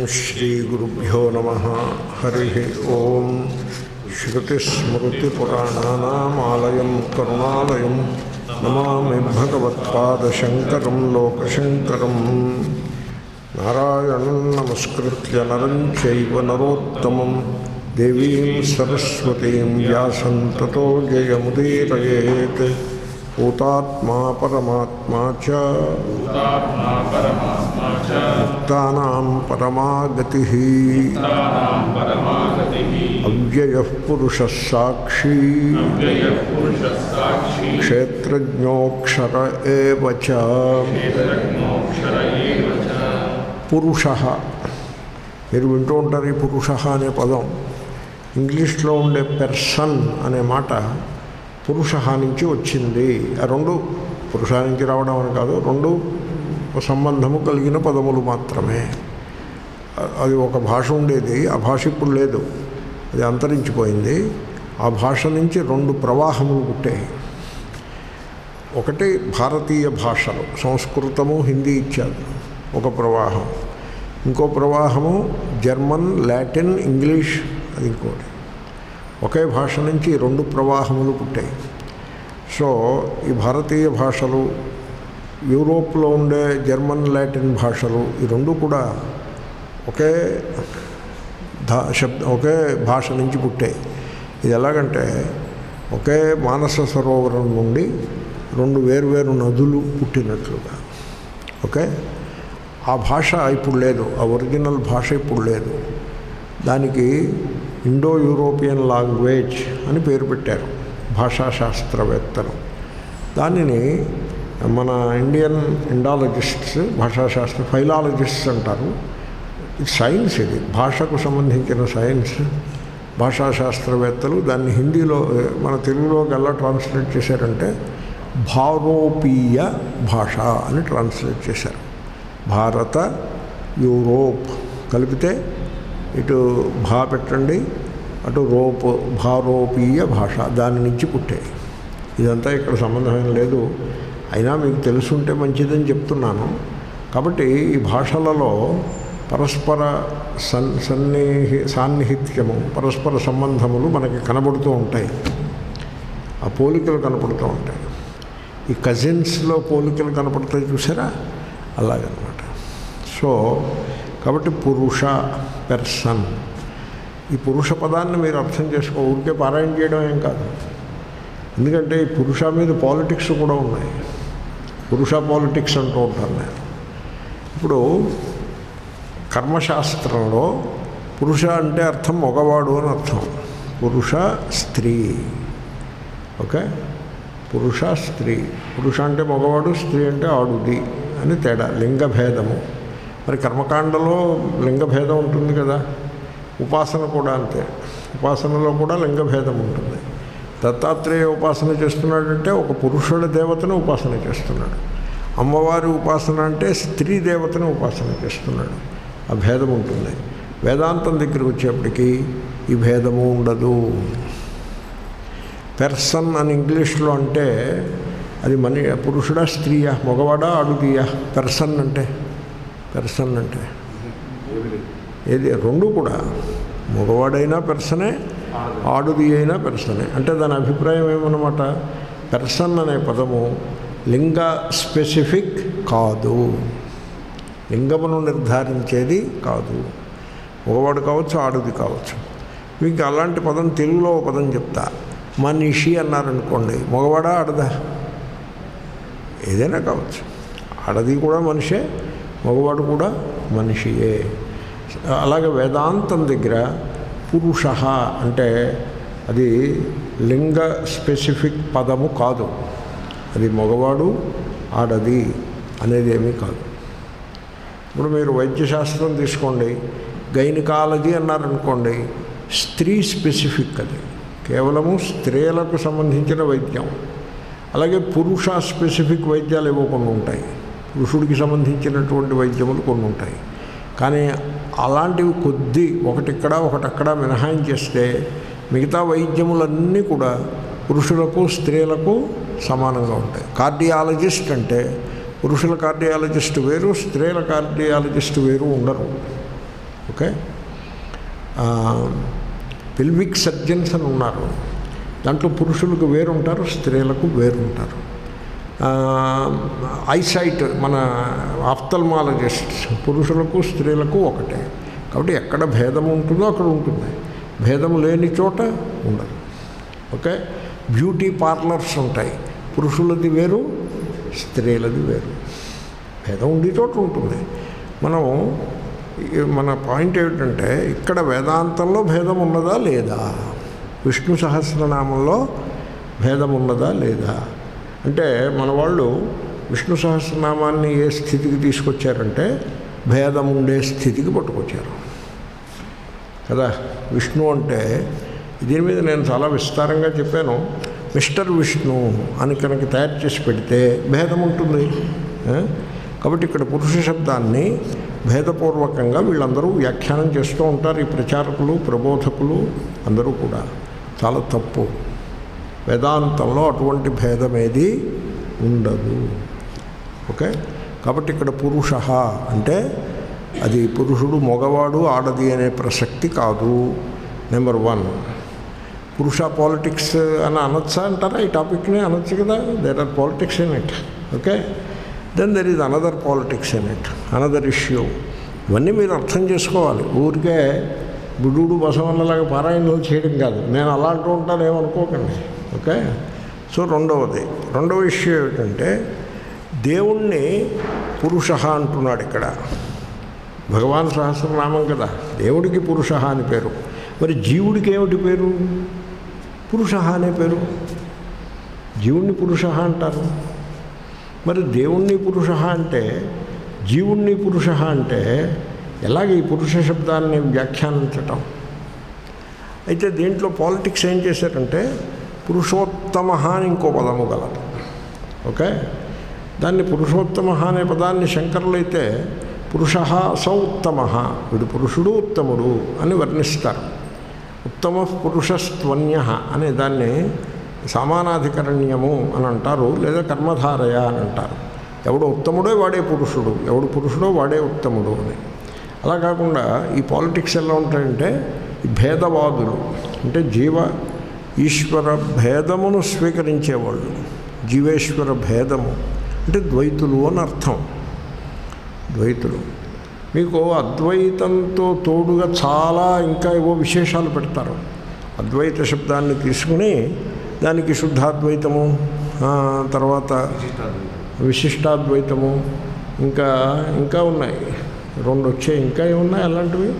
श्रीगुरुभ्यो नमः। हरिः ओं। श्रुतिस्मृतिपुराणानामालयं करुणालयं नमामि भगवत्पादशङ्करं लोकशङ्करं। नारायणं नमस्कृत्य नरं चैव नरोत्तमं देवीं सरस्वतीं व्यासं ततो जयमुदीरयेत्। भूतात्मा परमात्मा च मुक्तानां परमागतिः अव्ययः पुरुषः साक्षी क्षेत्रज्ञोऽक्षर एव च। పురుషః మీరు వింటూ ఉంటారు ఈ పురుషః అనే పదం. ఇంగ్లీష్లో ఉండే పెర్సన్ అనే మాట పురుషః నుంచి వచ్చింది. ఆ రెండు పురుష నుంచి రావడం అని కాదు, రెండు సంబంధము కలిగిన పదములు మాత్రమే. అది ఒక భాష ఉండేది, ఆ భాష ఇప్పుడు లేదు, అది అంతరించిపోయింది. ఆ భాష నుంచి రెండు ప్రవాహములు పుట్టాయి. ఒకటి భారతీయ భాషలు, సంస్కృతము హిందీ ఇచ్చారు ఒక ప్రవాహం. ఇంకో ప్రవాహము జర్మన్, లాటిన్, ఇంగ్లీష్, అది ఇంకోటి. ఒకే భాష నుంచి రెండు ప్రవాహములు పుట్టాయి. సో ఈ భారతీయ భాషలు, యూరోప్లో ఉండే జర్మన్, లాటిన్ భాషలు, ఈ రెండు కూడా ఒకే ఒకే భాష నుంచి పుట్టాయి. ఇది ఎలాగంటే ఒకే మానస సరోవరం నుండి రెండు వేరువేరు నదులు పుట్టినట్లుగా. ఓకే, ఆ భాష ఇప్పుడు లేదు, ఆ ఒరిజినల్ భాష ఇప్పుడు లేదు. దానికి ఇండో యూరోపియన్ లాంగ్వేజ్ అని పేరు పెట్టారు భాషాశాస్త్రవేత్తలు. దానిని మన ఇండియన్ ఇండాలజిస్ట్స్, భాషాశాస్త్ర ఫైలాలజిస్ట్స్ అంటారు. ఇది సైన్స్, ఇది భాషకు సంబంధించిన సైన్స్. భాషాశాస్త్రవేత్తలు దాన్ని హిందీలో, మన తెలుగులోకి ఎలా ట్రాన్స్లేట్ చేశారంటే భారోపీయ భాష అని ట్రాన్స్లేట్ చేశారు. భారత, యూరోప్ కలిపితే ఇటు భా పెట్టండి, అటు రోప్, భారోపీయ భాష, దాని నుంచి పుట్టాయి. ఇదంతా ఇక్కడ సంబంధం లేదు, అయినా మీకు తెలుసుంటే మంచిదని చెప్తున్నాను. కాబట్టి ఈ భాషలలో పరస్పర సాన్నిహిత్యము, పరస్పర సంబంధములు మనకి కనబడుతూ ఉంటాయి. ఆ పోలికలు కనపడుతూ ఉంటాయి. ఈ కజిన్స్లో పోలికలు కనపడతాయి, చూసారా, అలాగనమాట. సో కాబట్టి పురుష, పెర్సన్, ఈ పురుష పదాన్ని మీరు అర్థం చేసుకో, ఊరికే పారాయణ చేయడం ఏం కాదు. ఎందుకంటే ఈ పురుష మీద పాలిటిక్స్ కూడా ఉన్నాయి. పురుష పాలిటిక్స్ అంటూ ఉంటాను నేను. ఇప్పుడు కర్మశాస్త్రంలో పురుష అంటే అర్థం మగవాడు అని అర్థం. పురుష, స్త్రీ. ఓకే, పురుష, స్త్రీ. పురుష అంటే మగవాడు, స్త్రీ అంటే ఆడుది అని తేడా, లింగభేదము. మరి కర్మకాండలో లింగభేదం ఉంటుంది కదా, ఉపాసన కూడా అంతే. ఉపాసనలో కూడా లింగభేదం ఉంటుంది. దత్తాత్రేయ ఉపాసన చేస్తున్నాడంటే ఒక పురుషుడి దేవతను ఉపాసన చేస్తున్నాడు. అమ్మవారి ఉపాసన అంటే స్త్రీ దేవతను ఉపాసన చేస్తున్నాడు. ఆ భేదం ఉంటుంది. వేదాంతం దగ్గరికి వచ్చేప్పటికీ ఈ భేదము ఉండదు. పెర్సన్ అని ఇంగ్లీష్లో అంటే అది పురుషుడా, స్త్రీయా, మగవాడా, ఆడుదియా? పెర్సన్ అంటే ఏది, రెండు కూడా. మగవాడైనా పెర్సనే, ఆడుది అయినా పెర్సనే. అంటే దాని అభిప్రాయం ఏమన్నమాట, పెర్సన్ అనే పదము లింగ స్పెసిఫిక్ కాదు, లింగమును నిర్ధారించేది కాదు. మగవాడు కావచ్చు, ఆడుది కావచ్చు. మీకు అలాంటి పదం తెలుగులో పదం చెప్తా. మనిషి అన్నారనుకోండి, మగవాడా, ఆడదా, ఏదైనా కావచ్చు. ఆడది కూడా మనిషే, మగవాడు కూడా మనిషియే. అలాగే వేదాంతం దగ్గర పురుష అంటే అది లింగ స్పెసిఫిక్ పదము కాదు. అది మగవాడు, ఆడది అనేది ఏమీ కాదు. ఇప్పుడు మీరు వైద్యశాస్త్రం తీసుకోండి, గైనకాలజీ అన్నారనుకోండి, స్త్రీ స్పెసిఫిక్, అది కేవలము స్త్రీలకు సంబంధించిన వైద్యం. అలాగే పురుష స్పెసిఫిక్ వైద్యాలు ఏవో కొన్ని ఉంటాయి, పురుషుడికి సంబంధించినటువంటి వైద్యములు కొన్ని ఉంటాయి. కానీ అలాంటివి కొద్ది, ఒకటిక్కడ ఒకటక్కడ మినహాయించేస్తే మిగతా వైద్యములన్నీ కూడా పురుషులకు, స్త్రీలకు సమానంగా ఉంటాయి. కార్డియాలజిస్ట్ అంటే పురుషుల కార్డియాలజిస్ట్ వేరు, స్త్రీల కార్డియాలజిస్ట్ వేరు ఉండరు. ఓకే. పెల్విక్ సర్జన్స్ అని ఉన్నారు, దాంట్లో పురుషులకు వేరుంటారు, స్త్రీలకు వేరుంటారు. ఐసైట్ మన ఆఫ్థల్మాలజిస్ట్ పురుషులకు స్త్రీలకు ఒకటే. కాబట్టి ఎక్కడ భేదం ఉంటుందో అక్కడ ఉంటుంది, భేదం లేని చోట ఉండదు. ఓకే. బ్యూటీ పార్లర్స్ ఉంటాయి, పురుషులది వేరు స్త్రీలది వేరు, భేదం ఉండే చోట ఉంటుంది. మన పాయింట్ ఏమిటంటే ఇక్కడ వేదాంతంలో భేదం ఉన్నదా లేదా, విష్ణు సహస్రనామంలో భేదం ఉన్నదా లేదా అంటే మన వాళ్ళు విష్ణు సహస్రనామాన్ని ఏ స్థితికి తీసుకొచ్చారంటే భేదం ఉండే స్థితికి పట్టుకొచ్చారు కదా. విష్ణు అంటే దీని మీద నేను చాలా విస్తారంగా చెప్పాను. మిస్టర్ విష్ణు అని కనుక తయారు చేసి పెడితే భేదం ఉంటుంది. కాబట్టి ఇక్కడ పురుష శబ్దాన్ని భేదపూర్వకంగా వీళ్ళందరూ వ్యాఖ్యానం చేస్తూ ఉంటారు, ఈ ప్రచారకులు ప్రబోధకులు అందరూ కూడా. చాలా తప్పు. వేదాంతంలో అటువంటి భేదమేది ఉండదు. ఓకే. కాబట్టి ఇక్కడ పురుష అంటే అది పురుషుడు మగవాడు ఆడది అనే ప్రసక్తి కాదు. నెంబర్ 1. పురుష పాలిటిక్స్ అని అనొచ్చా అంటారా? ఈ టాపిక్ని అనొచ్చు కదా. There are politics in it. Okay. Then there is another politics in it, another issue. ఇవన్నీ మీరు అర్థం చేసుకోవాలి. ఊరికే బుడుడు బసవన్నలాగా పారాయణలు చేయడం కాదు. నేను అలా అంటూ ఉంటాను, ఏమనుకోకండి. ఓకే. సో రెండవ ఇష్యూ ఏమిటంటే దేవుణ్ణి పురుష అంటున్నాడు ఇక్కడ. భగవాన్ సహస్రనామం కదా, దేవుడికి పురుష అని పేరు. మరి జీవుడికి ఏమిటి పేరు? పురుష అనే పేరు. జీవుణ్ణి పురుష అంటారు. మరి దేవుణ్ణి పురుష అంటే, జీవుణ్ణి పురుష అంటే ఎలాగ ఈ పురుష శబ్దాన్ని వ్యాఖ్యానించటం? అయితే దీంట్లో పాలిటిక్స్ ఏం చేశారంటే పురుషోత్తమ అని ఇంకో పదము గలదు. ఓకే. దాన్ని పురుషోత్తమ అనే పదాన్ని శంకరులైతే పురుష సౌ ఉత్తమ, వీడు పురుషుడు ఉత్తముడు అని వర్ణిస్తారు. ఉత్తమ పురుషస్త్వన్య అనే దాన్ని సమానాధికరణ్యము అని అంటారు, లేదా కర్మధారయ అని అంటారు. ఎవడు ఉత్తముడో వాడే పురుషుడు, ఎవడు పురుషుడో వాడే ఉత్తముడు అని. అలా కాకుండా ఈ పాలిటిక్స్ ఎలా ఉంటాయంటే ఈ భేదవాదులు అంటే జీవ ఈశ్వర భేదమును స్వీకరించేవాళ్ళు, జీవేశ్వర భేదము అంటే ద్వైతులు అని అర్థం. ద్వైతులు మీకు అద్వైతంతో తోడుగా చాలా ఇంకా ఏవో విశేషాలు పెడతారు. అద్వైత శబ్దాన్ని తీసుకుని దానికి శుద్ధాద్వైతము, తర్వాత విశిష్టాద్వైతము, ఇంకా ఉన్నాయి 2 వచ్చాయి. ఇంకా ఏమున్నాయి అలాంటివి?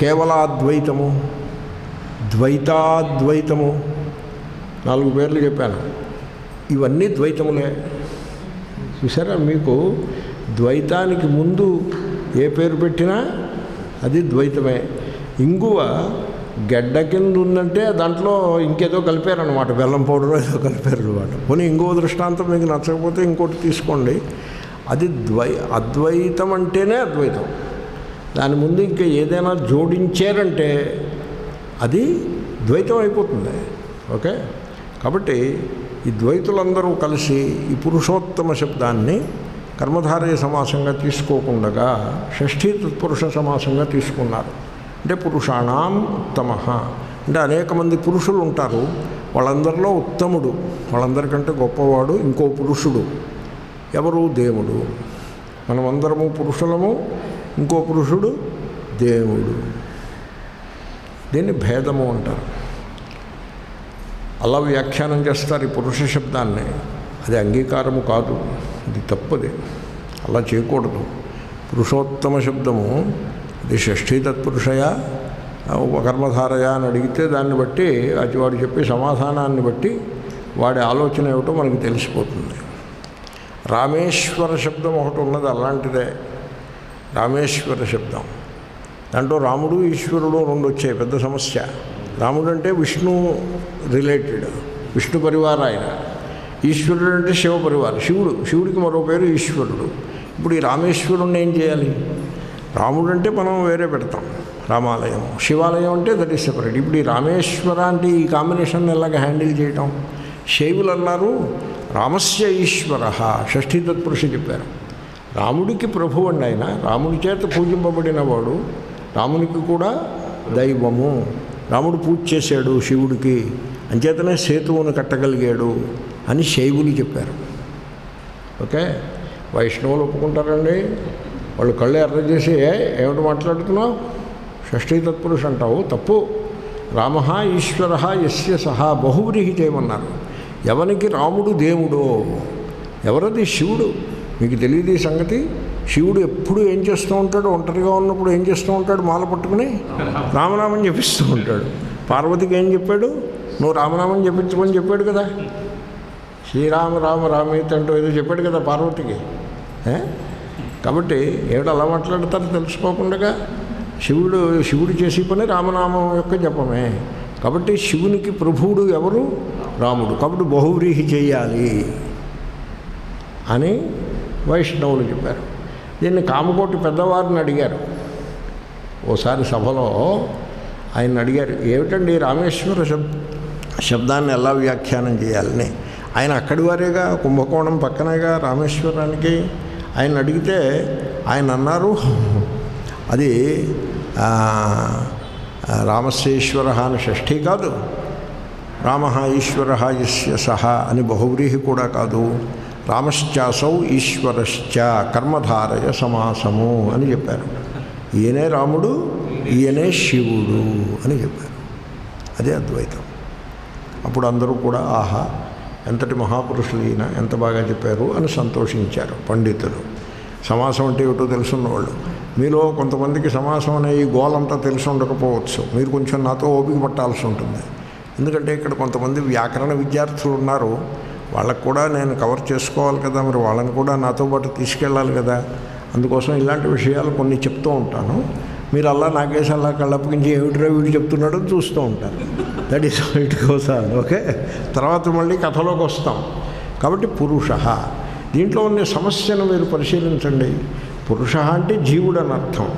కేవలాద్వైతము, ద్వైతాద్వైతము, 4 పేర్లు చెప్పాను. ఇవన్నీ ద్వైతములే. చూసారా, మీకు ద్వైతానికి ముందు ఏ పేరు పెట్టినా అది ద్వైతమే. ఇంగువ గడ్డ కింద ఉందంటే దాంట్లో ఇంకేదో కలిపారనమాట, బెల్లం పౌడర్ ఏదో కలిపారు అనమాట. పోనీ ఇంగువ దృష్టాంతం మీకు నచ్చకపోతే ఇంకోటి తీసుకోండి. అది అద్వైతం అంటేనే అద్వైతం. దాని ముందు ఇంకా ఏదైనా జోడించారంటే అది ద్వైతం అయిపోతుంది. ఓకే. కాబట్టి ఈ ద్వైతులందరూ కలిసి ఈ పురుషోత్తమ శబ్దాన్ని కర్మధారయ సమాసంగా తీసుకోకుండా షష్ఠీ తత్పురుష సమాసంగా తీసుకున్నారు. అంటే పురుషాణం ఉత్తమ అంటే అనేక మంది పురుషులు ఉంటారు, వాళ్ళందరిలో ఉత్తముడు, వాళ్ళందరికంటే గొప్పవాడు ఇంకో పురుషుడు. ఎవరు? దేవుడు. మనమందరము పురుషులము, ఇంకో పురుషుడు దేవుడు. దీన్ని భేదము అంటారు. అలా వ్యాఖ్యానం చేస్తారు ఈ పురుష శబ్దాన్ని. అది అంగీకారము కాదు, ఇది తప్పది, అలా చేయకూడదు. పురుషోత్తమ శబ్దము ఇది షష్ఠీ తత్పురుషయ కర్మధారయ అని అడిగితే దాన్ని బట్టి అది వాడు చెప్పే సమాధానాన్ని బట్టి వాడి ఆలోచన ఏమిటో మనకు తెలిసిపోతుంది. రామేశ్వర శబ్దం ఒకటి ఉన్నది, అలాంటిదే రామేశ్వర శబ్దం. దాంట్లో రాముడు ఈశ్వరుడు 2 వచ్చాయి, పెద్ద సమస్య. రాముడు అంటే విష్ణు రిలేటెడ్, విష్ణు పరివార ఆయన. ఈశ్వరుడు అంటే శివ పరివార, శివుడికి మరో పేరు ఈశ్వరుడు. ఇప్పుడు ఈ రామేశ్వరుణ్ణి ఏం చేయాలి? రాముడు అంటే మనం వేరే పెడతాం రామాలయం, శివాలయం అంటే దట్ ఈస్ సెపరేట్. ఇప్పుడు ఈ రామేశ్వర అంటే ఈ కాంబినేషన్ ఎలాగ హ్యాండిల్ చేయటం? శైవులు అన్నారు రామస్య ఈశ్వర, షష్ఠీ తత్పురుష చెప్పారు. రాముడికి ప్రభు అండి ఆయన, రాముడి చేత పూజింపబడిన వాడు, రామునికి కూడా దైవము. రాముడు పూజ చేశాడు శివుడికి, అంచేతనే సేతువును కట్టగలిగాడు అని శైవులు చెప్పారు. ఓకే, వైష్ణవులు ఒప్పుకుంటారండి. వాళ్ళు కళ్ళు ఎర్ర చేసి ఏమిటి మాట్లాడుతున్నావు, షష్ఠీ తత్పురుష అంటావు, తప్పు. రామ ఈశ్వర యస్య సహా బహువ్రీహి చేయమన్నారు. ఎవరికి రాముడు దేవుడో, ఎవరది శివుడు. మీకు తెలియదు ఈ సంగతి. శివుడు ఎప్పుడు ఏం చేస్తూ ఉంటాడు, ఒంటరిగా ఉన్నప్పుడు ఏం చేస్తూ ఉంటాడు, మాల పట్టుకుని రామనామం జపిస్తూ ఉంటాడు. పార్వతికి ఏం చెప్పాడు, నువ్వు రామనామం జపించమని చెప్పాడు కదా. శ్రీరామ రామ రామేతి అంటూ ఏదో చెప్పాడు కదా పార్వతికి. కాబట్టి ఏమిటి అలా మాట్లాడతారు తెలుసుకోకుండా. శివుడు చేసే పని రామనామం యొక్క జపమే. కాబట్టి శివునికి ప్రభువుడు ఎవరు, రాముడు. కాబట్టి బహువ్రీహి చేయాలి అని వైష్ణవులు చెప్పారు. దీన్ని కామకోటి పెద్దవారిని అడిగారు. ఓసారి సభలో ఆయన అడిగారు, ఏమిటండి రామేశ్వర శబ్దాన్ని ఎలా వ్యాఖ్యానం చేయాలని. ఆయన అక్కడి వారేగా, కుంభకోణం పక్కనేగా రామేశ్వరానికి. ఆయన అడిగితే ఆయన అన్నారు, అది రామస్యేశ్వర అని షష్ఠీ కాదు, రామ ఈశ్వర యస్య సహ అని బహువ్రీహి కూడా కాదు, రామశ్చాసౌ ఈశ్వరశ్చ కర్మధారయ సమాసము అని చెప్పారు. ఈయనే రాముడు, ఈయనే శివుడు అని చెప్పారు. అదే అద్వైతం. అప్పుడు అందరూ కూడా ఆహా ఎంతటి మహాపురుషులు ఈయన, ఎంత బాగా చెప్పారు అని సంతోషించారు పండితులు. సమాసం అంటే ఏమిటో తెలుసున్నవాళ్ళు. మీలో కొంతమందికి సమాసం అనే ఈ గోలంతా తెలిసి ఉండకపోవచ్చు. మీరు కొంచెం నాతో ఓపిక పట్టాల్సి ఉంటుంది. ఎందుకంటే ఇక్కడ కొంతమంది వ్యాకరణ విద్యార్థులు ఉన్నారు, వాళ్ళకు కూడా నేను కవర్ చేసుకోవాలి కదా, మరి వాళ్ళని కూడా నాతో పాటు తీసుకెళ్ళాలి కదా. అందుకోసం ఇలాంటి విషయాలు కొన్ని చెప్తూ ఉంటాను. మీరు అలా నాకేసి అలా కళ్ళప్పగించి ఏమిటిరా వీడు చెప్తున్నాడో చూస్తూ ఉంటారు. That is it goes on. Okay, తర్వాత మళ్ళీ కథలోకి వస్తాం. కాబట్టి పురుష, దీంట్లో ఉన్న సమస్యను మీరు పరిశీలించండి. పురుష అంటే జీవుడు అని అర్థం,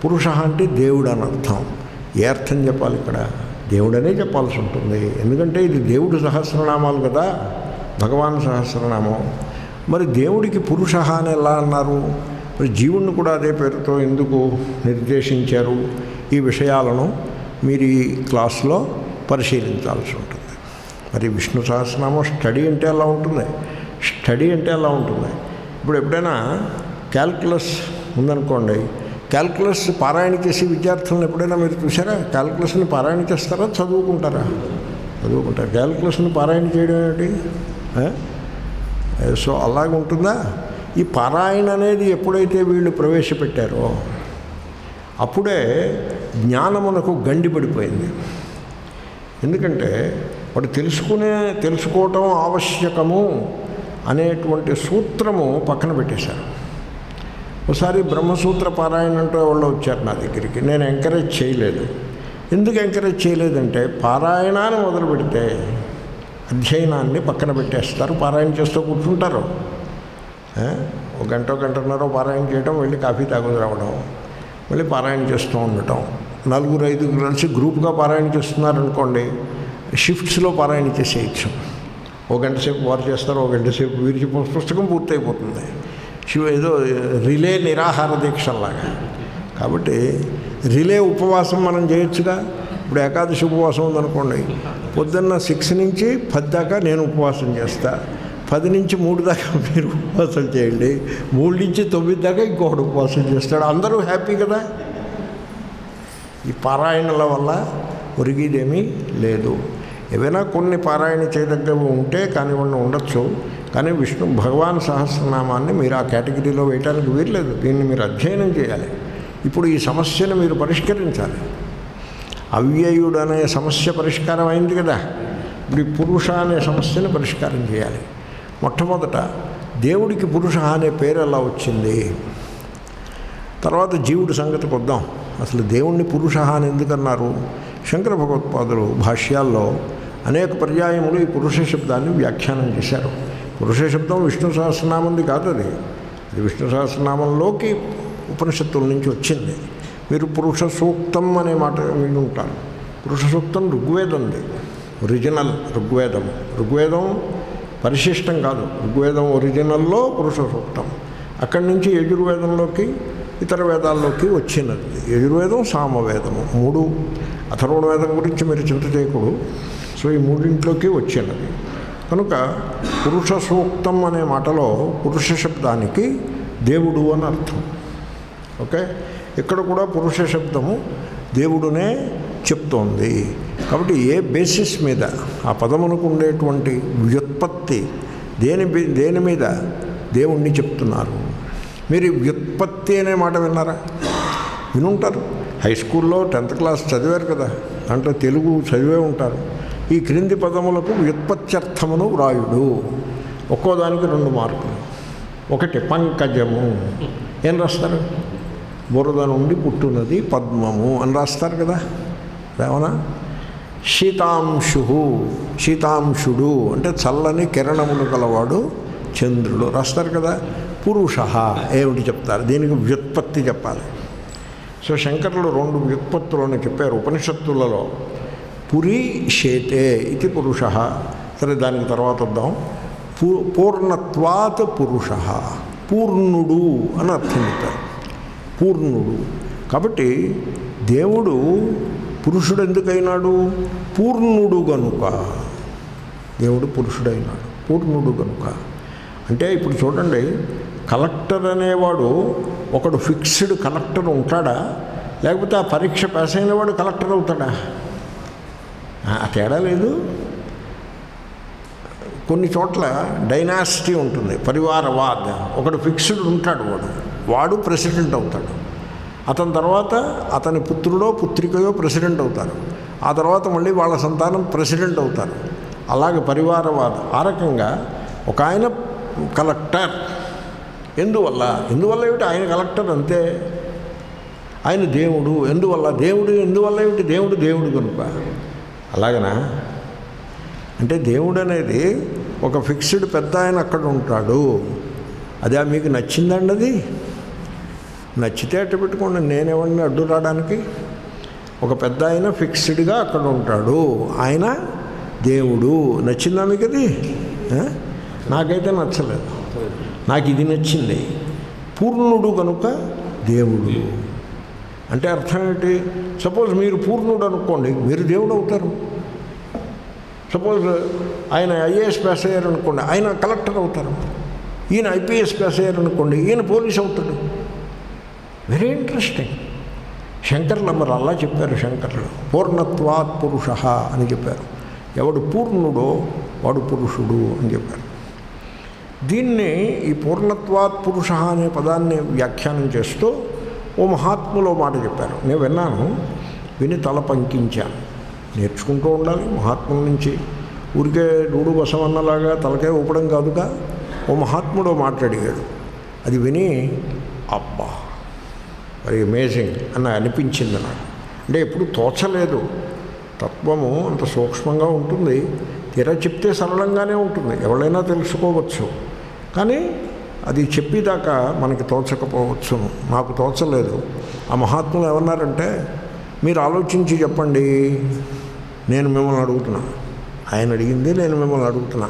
పురుష అంటే దేవుడు అని అర్థం. ఏ అర్థం చెప్పాలి ఇక్కడ? దేవుడనే చెప్పాల్సి ఉంటుంది. ఎందుకంటే ఇది దేవుడు సహస్రనామాలు కదా, భగవాన్ సహస్రనామం. మరి దేవుడికి పురుష అని ఎలా అన్నారు? మరి జీవుణ్ణి కూడా అదే పేరుతో ఎందుకు నిర్దేశించారు? ఈ విషయాలను మీరు ఈ క్లాస్లో పరిశీలించాల్సి ఉంటుంది. మరి విష్ణు సహస్రనామం స్టడీ అంటే ఎలా ఉంటుంది, స్టడీ అంటే ఎలా ఉంటుంది. ఇప్పుడు ఎప్పుడైనా క్యాల్కులస్ ఉందనుకోండి, క్యాల్కులస్ పారాయణ చేసే విద్యార్థులను ఎప్పుడైనా మీరు చూసారా? క్యాల్కులస్ని పారాయణ చేస్తారా, చదువుకుంటారా? చదువుకుంటారు. క్యాల్కులస్ని పారాయణ చేయడం ఏమిటి? సో అలాగుంటుందా? ఈ పారాయణ అనేది ఎప్పుడైతే వీళ్ళు ప్రవేశపెట్టారో అప్పుడే జ్ఞానమునకు గండి పడిపోయింది. ఎందుకంటే వాడు తెలుసుకోవటం ఆవశ్యకము అనేటువంటి సూత్రము పక్కన పెట్టేశారు. ఒకసారి బ్రహ్మసూత్ర పారాయణ అంటూ వాళ్ళు వచ్చారు నా దగ్గరికి. నేను ఎంకరేజ్ చేయలేదు. ఎందుకు ఎంకరేజ్ చేయలేదంటే, పారాయణాన్ని మొదలు పెడితే అధ్యయనాన్ని పక్కన పెట్టేస్తారు, పారాయణ చేస్తూ కూర్చుంటారు. ఒక గంటన్నర పారాయణ చేయడం, వెళ్ళి కాఫీ తాగుతూ రావడం, మళ్ళీ పారాయణ చేస్తూ ఉండటం. 4-5 కలిసి గ్రూప్గా పారాయణ చేస్తున్నారనుకోండి, షిఫ్ట్స్లో పారాయణ చేసేయచ్చు. ఒక గంట సేపు వారు చేస్తారు, ఒక గంట సేపు వీరి పుస్తకం పూర్తయిపోతుంది. ఏదో రిలే నిరాహార దీక్షలాగా. కాబట్టి రిలే ఉపవాసం మనం చేయొచ్చుగా. ఇప్పుడు ఏకాదశి ఉపవాసం ఉందనుకోండి, పొద్దున్న 6 నుంచి 10 దాకా నేను ఉపవాసం చేస్తా, 10 నుంచి 3 దాకా మీరు ఉపవాసం చేయండి, 3 నుంచి 9 దాకా ఇంకొకటి ఉపవాసం చేస్తాడు. అందరూ హ్యాపీ కదా. ఈ పారాయణల వల్ల ఒరిగేదేమీ లేదు. ఏవైనా కొన్ని పారాయణ చేయదగ్గవి ఉంటే కానివ్వండి, ఉండొచ్చు. కానీ విష్ణు భగవాన్ సహస్రనామాన్ని మీరు ఆ కేటగిరీలో వేయటానికి వీల్లేదు. దీన్ని మీరు అధ్యయనం చేయాలి. ఇప్పుడు ఈ సమస్యను మీరు పరిష్కరించాలి. అవ్యయుడు అనే సమస్య పరిష్కారం అయింది కదా, ఇప్పుడు ఈ పురుష అనే సమస్యను పరిష్కారం చేయాలి. మొట్టమొదట దేవుడికి పురుష అనే పేరు ఎలా వచ్చింది, తర్వాత జీవుడి సంగతికి వద్దాం. అసలు దేవుణ్ణి పురుష అని ఎందుకన్నారు? శంకర భగవత్పాదులు భాష్యాల్లో అనేక పర్యాయములు ఈ పురుష శబ్దాన్ని వ్యాఖ్యానం చేశారు. పురుష శబ్దం విష్ణు సహస్రనామంది కాదు, అది విష్ణు సహస్రనామంలోకి ఉపనిషత్తుల నుంచి వచ్చింది. మీరు పురుష సూక్తం అనే మాట విని ఉంటారు. పురుష సూక్తం ఋగ్వేదంది, ఒరిజినల్ ఋగ్వేదం. ఋగ్వేదం పరిశిష్టం కాదు, ఋగ్వేదం ఒరిజినల్లో పురుష సూక్తం. అక్కడి నుంచి యజుర్వేదంలోకి ఇతర వేదాల్లోకి వచ్చినది. యజుర్వేదం, సామవేదము 3. అథర్వణ వేదం గురించి మీరు చింత చేయకూడదు. సో ఈ 3 వచ్చినది కనుక పురుష సూక్తం అనే మాటలో పురుష శబ్దానికి దేవుడు అని అర్థం. ఓకే, ఇక్కడ కూడా పురుష శబ్దము దేవుడునే చెప్తోంది. కాబట్టి ఏ బేసిస్ మీద ఆ పదమునకు ఉండేటువంటి వ్యుత్పత్తి దేని మీద దేవుణ్ణి చెప్తున్నారు? మీరు వ్యుత్పత్తి అనే మాట విన్నారా? వినుంటారు. హై స్కూల్లో 10th క్లాస్ చదివారు కదా, దాంట్లో తెలుగు చదివే ఉంటారు. ఈ క్రింది పదములకు వ్యుత్పత్త్యర్థమును వ్రాయుడు. ఒక్కో దానికి 2 మార్కులు. 1 పంకజము ఏం రాస్తారు? బురద నుండి పుట్టున్నది పద్మము అని రాస్తారు కదా, అవునా? శీతాంశుడు అంటే చల్లని కిరణములు గలవాడు చంద్రుడు రాస్తారు కదా. పురుష ఏమిటి చెప్తారు? దీనికి వ్యుత్పత్తి చెప్పాలి. సో శంకరులు 2 వ్యుత్పత్తులను చెప్పారు ఉపనిషత్తులలో. పురి శేతే ఇది పురుష. సరే, దానికి తర్వాత వద్దాం. పూర్ణత్వాత్ పురుష, పూర్ణుడు అని అర్థం చెప్పారు. పూర్ణుడు. కాబట్టి దేవుడు పురుషుడు ఎందుకైనాడు? పూర్ణుడు గనుక. దేవుడు పురుషుడైనాడు పూర్ణుడు గనుక. అంటే ఇప్పుడు చూడండి, కలెక్టర్ అనేవాడు ఒకడు ఫిక్స్డ్ కలెక్టర్ ఉంటాడా? లేకపోతే ఆ పరీక్ష పాస్ అయినవాడు కలెక్టర్ అవుతాడా? ఆ తేడా లేదు. కొన్ని చోట్ల డైనాసిటీ ఉంటుంది, పరివారవాద్. ఒకడు ఫిక్స్డ్ ఉంటాడు, వాడు ప్రెసిడెంట్ అవుతాడు. అతని తర్వాత అతని పుత్రుడో పుత్రికయో ప్రెసిడెంట్ అవుతారు. ఆ తర్వాత మళ్ళీ వాళ్ళ సంతానం ప్రెసిడెంట్ అవుతారు. అలాగే పరివారవాదం. ఆ రకంగా ఒక ఆయన కలెక్టర్. ఎందువల్ల ఏమిటి? ఆయన కలెక్టర్ అంతే. ఆయన దేవుడు ఎందువల్ల? ఎందువల్ల ఏమిటి? దేవుడు కనుక. అలాగనా? అంటే దేవుడు అనేది ఒక ఫిక్స్డ్ పెద్ద ఆయన అక్కడ ఉంటాడు. అదే మీకు నచ్చిందండి? అది నచ్చితే అట్టు పెట్టుకోండి, నేనేమన్నా అడ్డు రావడానికి. ఒక పెద్ద ఆయన ఫిక్స్డ్గా అక్కడ ఉంటాడు, ఆయన దేవుడు. నచ్చిందా మీకు అది? నాకైతే నచ్చలేదు. నాకు ఇది నచ్చింది. పూర్ణుడు కనుక దేవుడు అంటే అర్థం ఏంటి? సపోజ్ మీరు పూర్ణుడు అనుకోండి, మీరు దేవుడు అవుతారు. సపోజ్ ఆయన ఐఏఎస్ పాస్ అయ్యారనుకోండి, ఆయన కలెక్టర్ అవుతారు. ఈయన ఐపీఎస్ పాస్ అయ్యారనుకోండి, ఈయన పోలీస్ అవుతాడు. Very interesting. శంకర్లు మరి అలా చెప్పారు. శంకర్లు పూర్ణత్వాత్ పురుష అని చెప్పారు. ఎవడు పూర్ణుడో వాడు పురుషుడు అని చెప్పారు. దీన్ని ఈ పూర్ణత్వాత్ పురుష అనే పదాన్ని వ్యాఖ్యానం చేస్తూ ఓ మహాత్ములో మాట చెప్పారు. నేను విన్నాను, విని తల పంకించాను. నేర్చుకుంటూ ఉండాలి మహాత్ముల నుంచి. ఊరికే డూడు బసవన్నలాగా తలకే ఊపడం కాదుగా. ఓ మహాత్ముడు మాట్లాడిగాడు. అది విని అబ్బా వెరీ అమేజింగ్ అని అనిపించింది నాకు. అంటే ఎప్పుడు తోచలేదు. తత్వము అంత సూక్ష్మంగా ఉంటుంది. తీరా చెప్తే సరళంగానే ఉంటుంది, ఎవరైనా తెలుసుకోవచ్చు. కానీ అది చెప్పేదాకా మనకి తోచకపోవచ్చు. నాకు తోచలేదు. ఆ మహాత్ములు ఏమన్నారంటే, మీరు ఆలోచించి చెప్పండి, నేను మిమ్మల్ని అడుగుతున్నా. ఆయన అడిగింది నేను మిమ్మల్ని అడుగుతున్నా.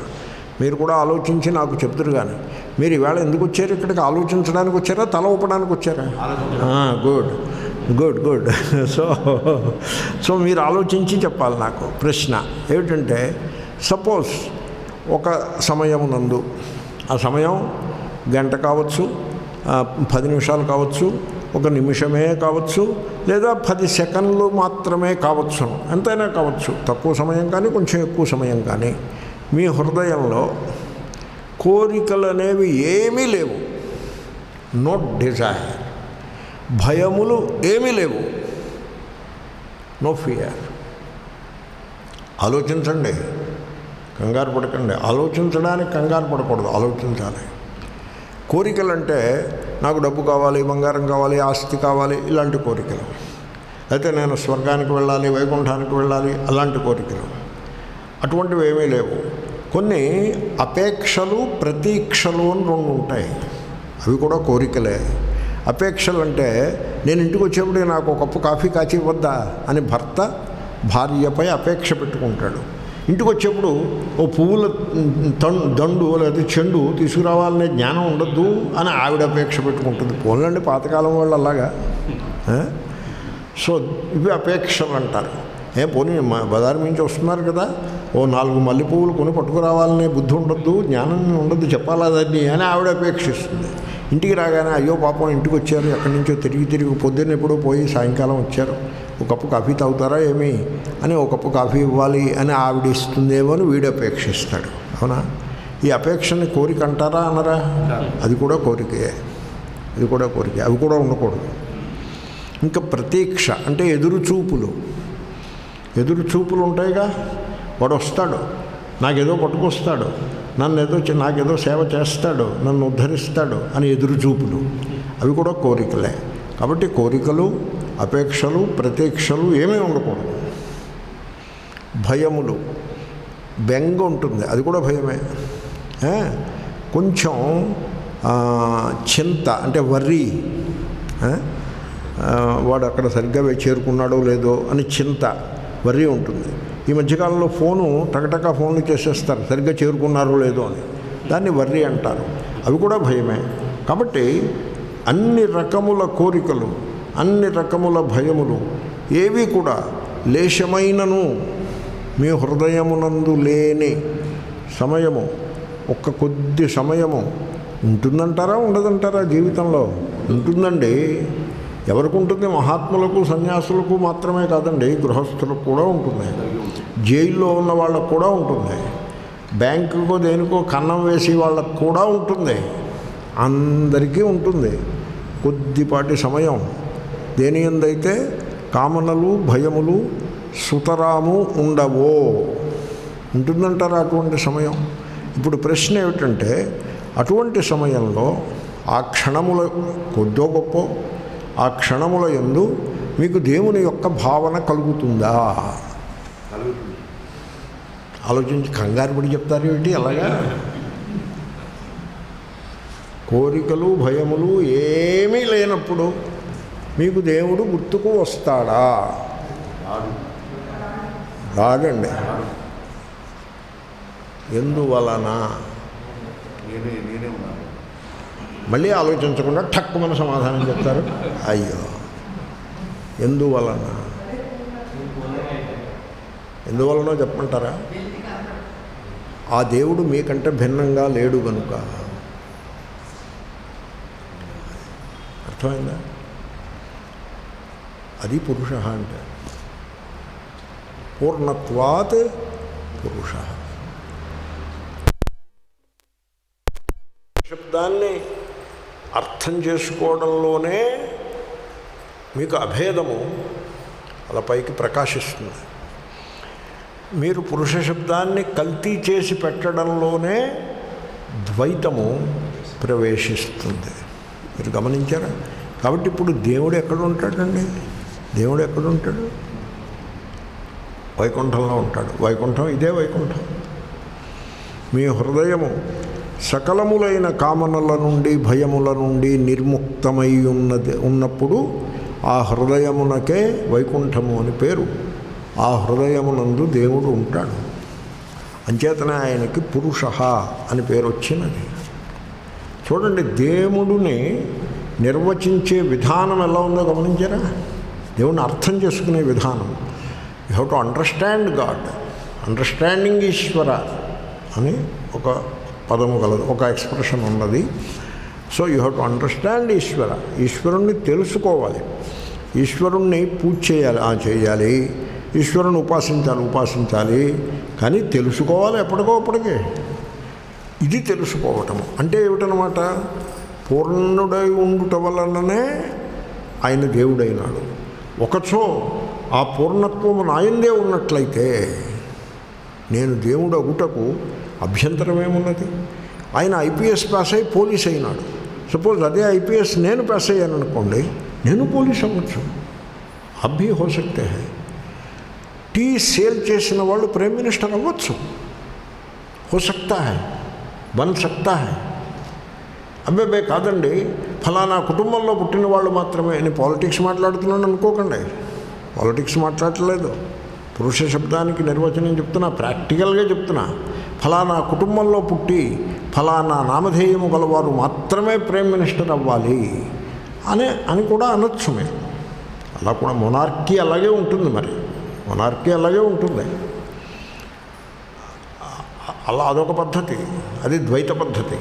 మీరు కూడా ఆలోచించి నాకు చెప్తురు. కానీ మీరు ఈవేళ ఎందుకు వచ్చారు ఇక్కడికి? ఆలోచించడానికి వచ్చారా, తల ఊపడానికి వచ్చారా? Good good good. సో మీరు ఆలోచించి చెప్పాలి. నాకు ప్రశ్న ఏమిటంటే, సపోజ్ ఒక సమయమునందు, ఆ సమయం గంట కావచ్చు, 10 నిమిషాలు కావచ్చు, 1 నిమిషమే కావచ్చు, లేదా 10 సెకండ్లు మాత్రమే కావచ్చు, ఎంతైనా కావచ్చు. తక్కువ సమయం కానీ కొంచెం ఎక్కువ సమయం కానీ మీ హృదయంలో కోరికలు అనేవి ఏమీ లేవు. No Dzire. భయములు ఏమీ లేవు. No fear. ఆలోచించండి, కంగారు పడకండి. ఆలోచించడానికి కంగారు పడకూడదు, ఆలోచించాలి. కోరికలు అంటే నాకు డబ్బు కావాలి, బంగారం కావాలి, ఆస్తి కావాలి, ఇలాంటి కోరికలు. అయితే నేను స్వర్గానికి వెళ్ళాలి, వైకుంఠానికి వెళ్ళాలి, అలాంటి కోరికలు. అటువంటివి ఏమీ లేవు. కొన్ని అపేక్షలు, ప్రతీక్షలు అని 2 ఉంటాయి. అవి కూడా కోరికలే. అపేక్షలు అంటే నేను ఇంటికి వచ్చేప్పుడు నాకు ఒక కప్పు కాఫీ కాచి ఇవ్వద్దా అని భర్త భార్యపై అపేక్ష పెట్టుకుంటాడు. ఇంటికి వచ్చేప్పుడు ఓ పువ్వుల దండు లేదా చెండు తీసుకురావాలనే జ్ఞానం ఉండద్దు అని ఆవిడ అపేక్ష పెట్టుకుంటుంది. పోన్లండి పాతకాలం వాళ్ళు అలాగా. సో ఇవి అపేక్షలు అంటారు. పోనీ బజారు నుంచి వస్తున్నారు కదా, ఓ 4 మల్లె పువ్వులు కొని పట్టుకురావాలనే బుద్ధి ఉండద్దు, జ్ఞానం ఉండద్దు చెప్పాలని అని ఆవిడ అపేక్షిస్తుంది. ఇంటికి రాగానే అయ్యో పాపం ఇంటికి వచ్చారు, ఎక్కడి నుంచో తిరిగి పొద్దున్న ఎప్పుడో పోయి సాయంకాలం వచ్చారు, ఒక కప్పు కాఫీ తాగుతారా ఏమి అని ఒక కప్పు కాఫీ ఇవ్వాలి అని ఆవిడ ఇస్తుందేమో అని వీడు అపేక్షిస్తాడు. అవునా? ఈ అపేక్షని కోరిక అంటారా అనరా? అది కూడా కోరికే, అది కూడా కోరికే, అవి కూడా ఉండకూడదు. ఇంకా ప్రతీక్ష అంటే ఎదురుచూపులు ఉంటాయిగా. వాడు వస్తాడు, నాకేదో పట్టుకొస్తాడు, నాకేదో సేవ చేస్తాడు, నన్ను ఉద్ధరిస్తాడు అని ఎదురుచూపులు, అవి కూడా కోరికలే. కాబట్టి కోరికలు, అపేక్షలు, ప్రతీక్షలు ఏమీ ఉండకూడదు. భయములు, బెంగ ఉంటుంది, అది కూడా భయమే. కొంచెం చింత అంటే వర్రీ, వాడు అక్కడ సరిగ్గా చేరుకున్నాడో లేదో అని చింత, వర్రీ ఉంటుంది. ఈ మధ్యకాలంలో టకటకా ఫోన్లు చేసేస్తారు సరిగ్గా చేరుకున్నారో లేదో అని, దాన్ని వర్రీ అంటారు. అవి కూడా భయమే. కాబట్టి అన్ని రకముల కోరికలు, అన్ని రకముల భయములు ఏవి కూడా లేశమైనను మీ హృదయమునందు లేని సమయము, ఒక్క కొద్ది సమయము ఉంటుందంటారా ఉండదంటారా? జీవితంలో ఉంటుందండి. ఎవరికి ఉంటుంది? మహాత్ములకు, సన్యాసులకు మాత్రమే కాదండి, గృహస్థులకు కూడా ఉంటుంది, జైల్లో ఉన్న వాళ్ళకు కూడా ఉంటుంది, బ్యాంకుకో దేనికో కన్నం వేసి వాళ్ళకు కూడా ఉంటుంది, అందరికీ ఉంటుంది. కొద్దిపాటి సమయం దేని యందైతే కామనలు, భయములు సుతరాము ఉండవో ఉంటుందంటారా అటువంటి సమయం. ఇప్పుడు ప్రశ్న ఏమిటంటే, అటువంటి సమయంలో ఆ క్షణముల కొద్దో గొప్ప ఆ క్షణముల యందు మీకు దేవుని యొక్క భావన కలుగుతుందా? ఆలోచించి కంగారు పడి చెప్తారు ఏమిటి అలాగా? కోరికలు, భయములు ఏమీ లేనప్పుడు మీకు దేవుడు గుర్తుకు వస్తాడా? రాడండి. ఎందువలన? మళ్ళీ ఆలోచించకుండా ఠక్కుమన సమాధానం చెప్తారు. అయ్యో, ఎందువలన? ఎందువలనో చెప్పమంటారా? ఆ దేవుడు మీకంటే భిన్నంగా లేడు కనుక. అర్థమైందా? అది పురుష అంటే. పూర్ణత్వాత్ పురుష. శబ్దాన్ని అర్థం చేసుకోవడంలోనే మీకు అభేదము అలా పైకి ప్రకాశిస్తుంది. మీరు పురుష శబ్దాన్ని కల్తీ చేసి పెట్టడంలోనే ద్వైతము ప్రవేశిస్తుంది. మీరు గమనించారా? కాబట్టి ఇప్పుడు దేవుడు ఎక్కడ ఉంటాడండి? దేవుడు ఎక్కడ ఉంటాడు? వైకుంఠంలో ఉంటాడు. వైకుంఠం ఇదే వైకుంఠం. మీ హృదయము సకలములైన కామనల నుండి, భయముల నుండి నిర్ముక్తమై ఉన్నప్పుడు ఆ హృదయమునకే వైకుంఠము అని పేరు. ఆ హృదయమునందు దేవుడు ఉంటాడు. అంచేతనే ఆయనకి పురుష అని పేరు వచ్చినది. చూడండి, దేవుడిని నిర్వచించే విధానం ఎలా ఉందో గమనించారా? దేవుడిని అర్థం చేసుకునే విధానం. You have to understand God. Understanding Ishwara అని ఒక పదము కలదు, ఒక ఎక్స్ప్రెషన్ ఉన్నది. So you have to understand Ishwara. ఈశ్వరుణ్ణి తెలుసుకోవాలి. ఈశ్వరుణ్ణి పూజ చేయాలి, ఈశ్వరుని ఉపాసించాలి, కానీ తెలుసుకోవాలి ఎప్పటికో. ఇది తెలుసుకోవటము అంటే ఏమిటనమాట? పూర్ణుడై ఉండుట వలననే ఆయన దేవుడైనాడు. ఒకచో ఆ పూర్ణత్వము నాయందే ఉన్నట్లయితే నేను దేవుడు అగుటకు అభ్యంతరమేమున్నది? ఆయన ఐపీఎస్ పాస్ అయి పోలీస్ అయినాడు. సపోజ్ అదే ఐపీఎస్ నేను పాస్ అయ్యాను అనుకోండి, నేను పోలీస్ అవ్వచ్చు. అభి హో సక్తే హై. టీ సేల్ చేసిన వాళ్ళు ప్రైమ్ మినిస్టర్ అవ్వచ్చు. హో సక్తా హై, బన్ సక్తా హై. అబ్బాయి కాదండి, ఫలానా కుటుంబంలో పుట్టిన వాళ్ళు మాత్రమే. నేను పాలిటిక్స్ మాట్లాడుతున్నాను అనుకోకండి, పాలిటిక్స్ మాట్లాడలేదు. పురుష శబ్దానికి నిర్వచనం చెప్తున్నా, ప్రాక్టికల్గా చెప్తున్నా. ఫలానా కుటుంబంలో పుట్టి ఫలానా నామధేయము గలవారు మాత్రమే ప్రైమ్ మినిస్టర్ అవ్వాలి అని కూడా అనొచ్చు మీరు. అలా కూడా మొనార్కీ అలాగే ఉంటుంది. మరి మొనార్కీ అలాగే ఉంటుంది. అలా అదొక పద్ధతి, అది ద్వైత పద్ధతి.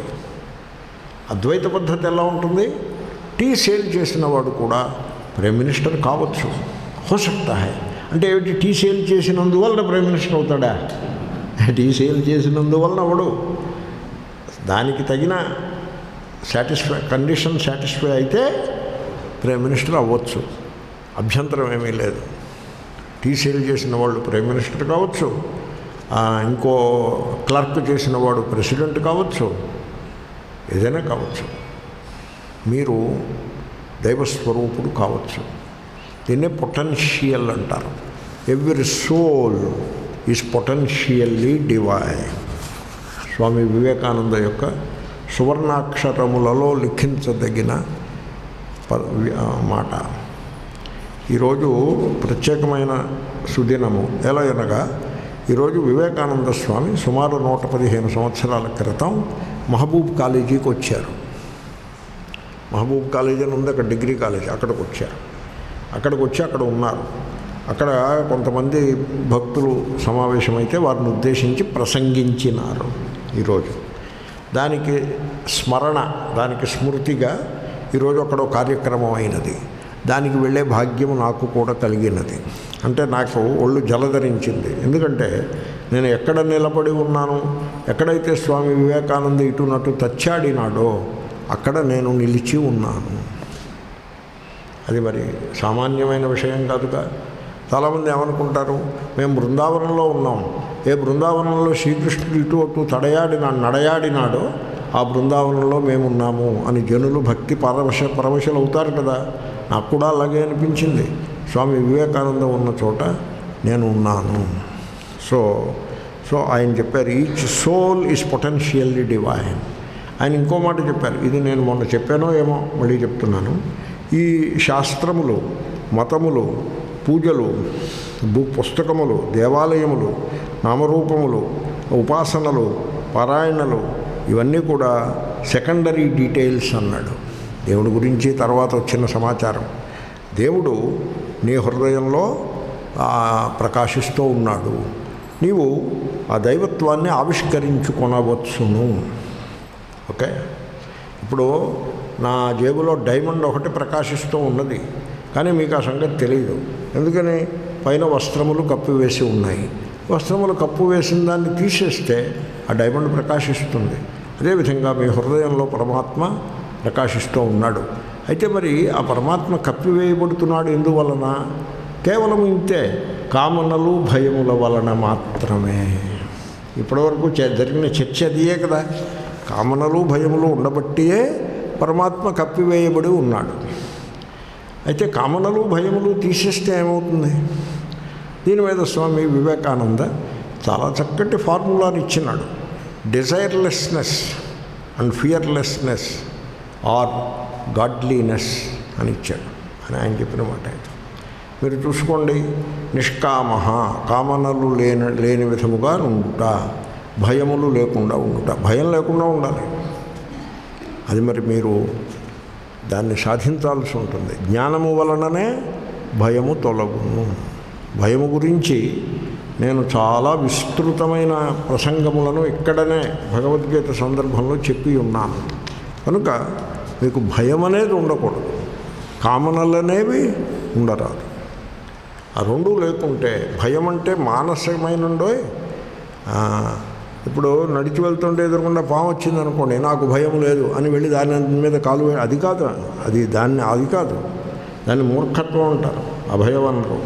అద్వైత పద్ధతి ఎలా ఉంటుంది? టీ సేల్ చేసిన వాడు కూడా ప్రైమ్ మినిస్టర్ కావచ్చు. హో సక్తా హై అంటే ఏమిటి? టీ సేల్ చేసినందువల్ల ప్రైమ్ మినిస్టర్ అవుతాడా? టీ సేల్ చేసినందువలన అవడు. దానికి తగిన కండిషన్ సాటిస్ఫై అయితే ప్రైమ్ మినిస్టర్ అవ్వచ్చు, అభ్యంతరం ఏమీ లేదు. టీ సేల్ చేసిన వాళ్ళు ప్రైమ్ మినిస్టర్ కావచ్చు, ఇంకో క్లర్క్ చేసిన వాడు ప్రెసిడెంట్ కావచ్చు, ఏదైనా కావచ్చు. మీరు దైవస్వరూపుడు కావచ్చు. దీన్నే పొటెన్షియల్ అంటారు. Every soul is potentially divine. Swami Vivekananda యొక్క సువర్ణాక్షరములలో లిఖించదగిన మాట. ఈరోజు ప్రత్యేకమైన సుదినము. ఎలా అనగా ఈరోజు వివేకానంద స్వామి సుమారు 115 సంవత్సరాల క్రితం మహబూబ్ కాలేజీకి వచ్చారు. మహబూబ్ కాలేజీ అని ఉంది అక్కడ, డిగ్రీ కాలేజీ. అక్కడికి వచ్చారు. అక్కడికి వచ్చి అక్కడ ఉన్నారు. అక్కడ కొంతమంది భక్తులు సమావేశమైతే వారిని ఉద్దేశించి ప్రసంగించినారు ఈరోజు. దానికి స్మరణ, దానికి స్మృతిగా ఈరోజు అక్కడ కార్యక్రమం అయినది. దానికి వెళ్ళే భాగ్యము నాకు కూడా కలిగినది. అంటే నాకు ఒళ్ళు జలధరించింది. ఎందుకంటే నేను ఎక్కడ నిలబడి ఉన్నాను, ఎక్కడైతే స్వామి వివేకానంద ఇటునటు తచ్చాడినాడో అక్కడ నేను నిలిచి ఉన్నాను. అది మరి సామాన్యమైన విషయం కాదుగా. చాలామంది ఏమనుకుంటారు, మేము బృందావనంలో ఉన్నాం, ఏ బృందావనంలో శ్రీకృష్ణుడు ఇటు అటు నడయాడినాడో ఆ బృందావనంలో మేమున్నాము అని జనులు భక్తి పరవశలు అవుతారు కదా. నాకు కూడా అలాగే అనిపించింది. స్వామి వివేకానంద ఉన్న చోట నేను ఉన్నాను. సో ఆయన చెప్పారు, each soul is potentially divine. ఆయన ఇంకో మాట చెప్పారు, ఇది నేను మొన్న చెప్పానో ఏమో మళ్ళీ చెప్తున్నాను. ఈ శాస్త్రములు, మతములు, పూజలు, పుస్తకములు, దేవాలయములు, నామరూపములు, ఉపాసనలు, పారాయణలు ఇవన్నీ కూడా సెకండరీ డీటెయిల్స్ అన్నాడు. దేవుడి గురించి తర్వాత వచ్చిన సమాచారం. దేవుడు నీ హృదయంలో ప్రకాశిస్తూ ఉన్నాడు. నీవు ఆ దైవత్వాన్ని ఆవిష్కరించుకొనవచ్చును. ఓకే, ఇప్పుడు నా జేబులో డైమండ్ ఒకటి ప్రకాశిస్తూ ఉన్నది, కానీ మీకు ఆ సంగతి తెలియదు. ఎందుకని? పైన వస్త్రములు కప్పివేసి ఉన్నాయి. వస్త్రములు కప్పు వేసిన దాన్ని తీసేస్తే ఆ డైమండ్ ప్రకాశిస్తుంది. అదేవిధంగా మీ హృదయంలో పరమాత్మ ప్రకాశిస్తూ ఉన్నాడు. అయితే మరి ఆ పరమాత్మ కప్పివేయబడుతున్నాడు ఎందువలన? కేవలం ఇంతే, కామనలు భయముల వలన మాత్రమే. ఇప్పటివరకు జరిగిన చర్చ అదియే కదా. కామనలు భయములు ఉండబట్టియే పరమాత్మ కప్పివేయబడి ఉన్నాడు. అయితే కామనలు భయములు తీసేస్తే ఏమవుతుంది? దీని మీద స్వామి వివేకానంద చాలా చక్కటి ఫార్ములాని ఇచ్చినాడు. Desirelessness and fearlessness are godliness అని ఇచ్చాడు అని ఆయన చెప్పిన మాట. మీరు చూసుకోండి, నిష్కామ, కామనలు లేని విధముగా ఉండుట, భయములు లేకుండా ఉండుట. భయం లేకుండా ఉండాలి. అది మరి మీరు దాన్ని సాధించాల్సి ఉంటుంది. జ్ఞానము వలననే భయము తొలగును. భయము గురించి నేను చాలా విస్తృతమైన ప్రసంగములను ఇక్కడనే భగవద్గీత సందర్భంలో చెప్పి ఉన్నాను. కనుక మీకు భయం అనేది ఉండకూడదు, కామనలు అనేవి ఉండరాదు. ఆ రెండూ లేకుంటే, భయం అంటే మానసికమైనండో. ఇప్పుడు నడిచి వెళ్తుంటే ఎదురకుండా పాము వచ్చిందనుకోండి, నాకు భయం లేదు అని వెళ్ళి దాని మీద కాలు అది కాదు, అది కాదు, దాన్ని మూర్ఖత్వం అంటారు, అభయం అనరు.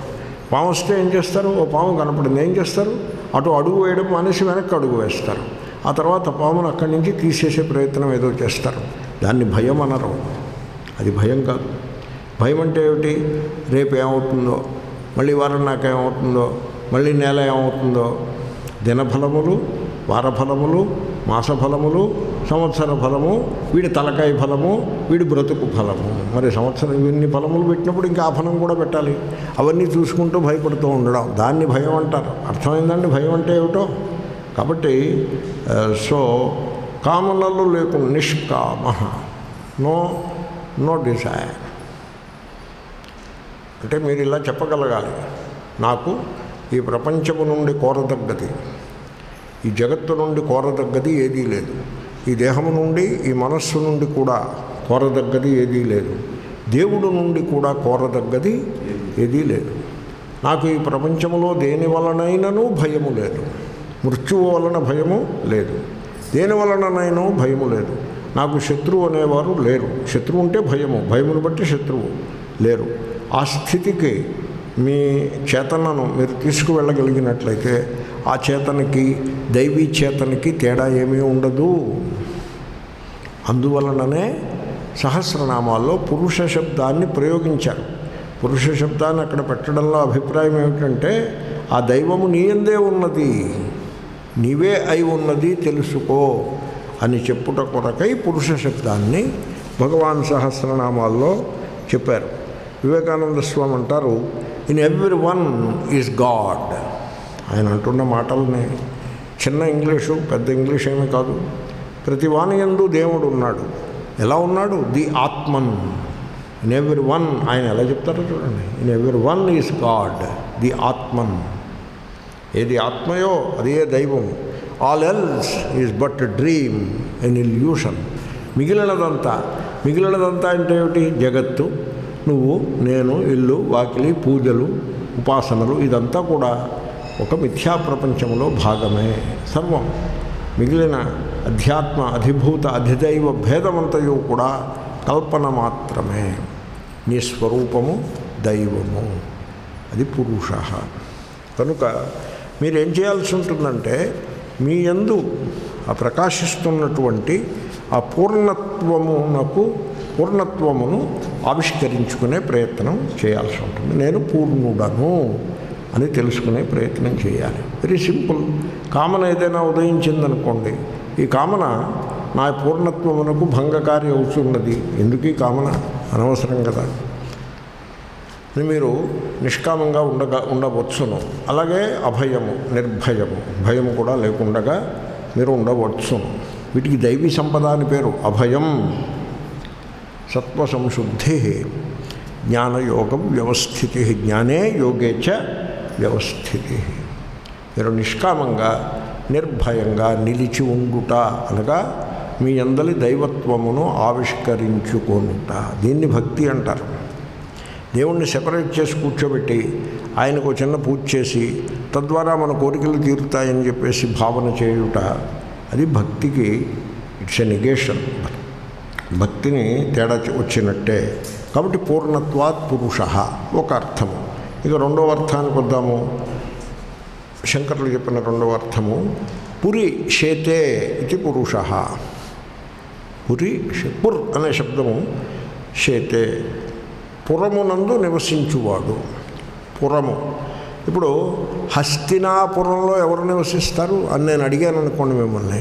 పాము వస్తే ఏం చేస్తారు? ఓ పాము కనపడింది, ఏం చేస్తారు? అటు అడుగు వేయడం మానేసి వెనక్కి అడుగు వేస్తారు. ఆ తర్వాత పామును అక్కడి నుంచి తీసేసే ప్రయత్నం ఏదో చేస్తారు. దాన్ని భయం అనరు. అది భయం కాదు. భయం అంటే ఏమిటి? రేపు ఏమవుతుందో, మళ్ళీ వారం నాకేమవుతుందో, మళ్ళీ నెల ఏమవుతుందో, దినఫలములు, వారఫలములు, మాస ఫలములు, సంవత్సర ఫలము, వీడి తలకాయ ఫలము, వీడి బ్రతుకు ఫలము. మరి సంవత్సరం ఇన్ని ఫలములు పెట్టినప్పుడు ఇంకా ఆ ఫలం కూడా పెట్టాలి. అవన్నీ చూసుకుంటూ భయపడుతూ ఉండడం, దాన్ని భయం అంటారు. అర్థమైందండి భయం అంటే ఏమిటో? కాబట్టి సో కామనలు లేకుండా నిష్కామ, నో డిజైర్. అంటే మీరు ఇలా చెప్పగలగాలి, నాకు ఈ ప్రపంచము నుండి కోరదగ్గది, ఈ జగత్తు నుండి కోరదగ్గది ఏదీ లేదు, ఈ దేహము నుండి ఈ మనస్సు నుండి కూడా కోరదగ్గది ఏదీ లేదు, దేవుడు నుండి కూడా కోరదగ్గది ఏదీ లేదు. నాకు ఈ ప్రపంచంలో దేని వలనైనను భయము లేదు, మృత్యువు వలన భయము లేదు, దేని వలననైనా భయము లేదు. నాకు శత్రువు అనేవారు లేరు. శత్రువు ఉంటే భయము, భయమును బట్టి శత్రువు లేరు. ఆ స్థితికి మీ చేతనను మీరు తీసుకువెళ్ళగలిగినట్లయితే ఆ చేతనకి దైవీ చేతనకి తేడా ఏమీ ఉండదు. అందువలననే సహస్రనామాల్లో పురుష శబ్దాన్ని ప్రయోగించారు. పురుష శబ్దాన్ని అక్కడ పెట్టడంలో అభిప్రాయం ఏమిటంటే ఆ దైవము నీ యందే ఉన్నది, నీవే అయి ఉన్నది తెలుసుకో అని చెప్పుట కొరకై పురుష శబ్దాన్ని భగవాన్ సహస్రనామాల్లో చెప్పారు. వివేకానంద స్వామి అంటారు, in every one is God. ఆయన అంటున్న మాటల్ని చిన్న ఇంగ్లీషు, పెద్ద ఇంగ్లీష్ ఏమీ కాదు. ప్రతి వాని యందు దేవుడు ఉన్నాడు. ఎలా ఉన్నాడు? The Atman. In every one, ఆయన ఎలా చెప్తారో చూడండి. In every one is God, the Atman. ఏది ఆత్మయో అదే దైవం. All else is but dream, an illusion. మిగిలినదంతా అంటే ఏమిటి? జగత్తు, నువ్వు, నేను, ఇల్లు, వాకిలి, పూజలు, ఉపాసనలు, ఇదంతా కూడా ఒక మిథ్యా ప్రపంచంలో భాగమే సర్వం. మిగిలిన అధ్యాత్మ, అధిభూత, అధిదైవ భేదమంతయు కూడా కల్పన మాత్రమే. నీ స్వరూపము దైవము, అది పురుష. కనుక మీరేం చేయాల్సి ఉంటుందంటే మీ యందు ఆ ప్రకాశిస్తున్నటువంటి ఆ పూర్ణత్వమును ఆవిష్కరించుకునే ప్రయత్నం చేయాల్సి ఉంటుంది. నేను పూర్ణుడను అని తెలుసుకునే ప్రయత్నం చేయాలి. Very simple. కామన ఏదైనా ఉదయించిందనుకోండి, ఈ కామన నా పూర్ణత్వమునకు భంగకారి అవుతున్నది. ఎందుకు ఈ కామన? అనవసరం కదా. మీరు నిష్కామంగా ఉండవచ్చును. అలాగే అభయము, నిర్భయము, భయము కూడా లేకుండగా మీరు ఉండవచ్చును. వీటికి దైవీ సంపద అని పేరు. అభయం, సత్వ సంశుద్ధి, జ్ఞానయోగం వ్యవస్థితి, జ్ఞానే యోగే చ వ్యవస్థితి. మీరు నిష్కామంగా నిర్భయంగా నిలిచి ఉండుట అనగా మీ అందరి దైవత్వమును ఆవిష్కరించుకొనుట. దీన్ని భక్తి అంటారు. దేవుణ్ణి సెపరేట్ చేసి కూర్చోబెట్టి ఆయనకు చిన్న పూజ చేసి తద్వారా మన కోరికలు తీరుతాయని చెప్పేసి భావన చేయుట, అది భక్తికి ఇట్స్ ఎ నెగేషన్. భక్తిని తేడా వచ్చినట్టే. కాబట్టి పూర్ణత్వాత్ పురుష ఒక అర్థము. ఇక రెండవ అర్థానికి వద్దాము. శంకరులు చెప్పిన రెండవ అర్థము పురి శేతే ఇది పురుష. పురి, పుర్ అనే శబ్దము శేతే, పురమునందు నివసించువాడు. పురము, ఇప్పుడు హస్తినాపురంలో ఎవరు నివసిస్తారు అని నేను అడిగాను అనుకోండి మిమ్మల్ని.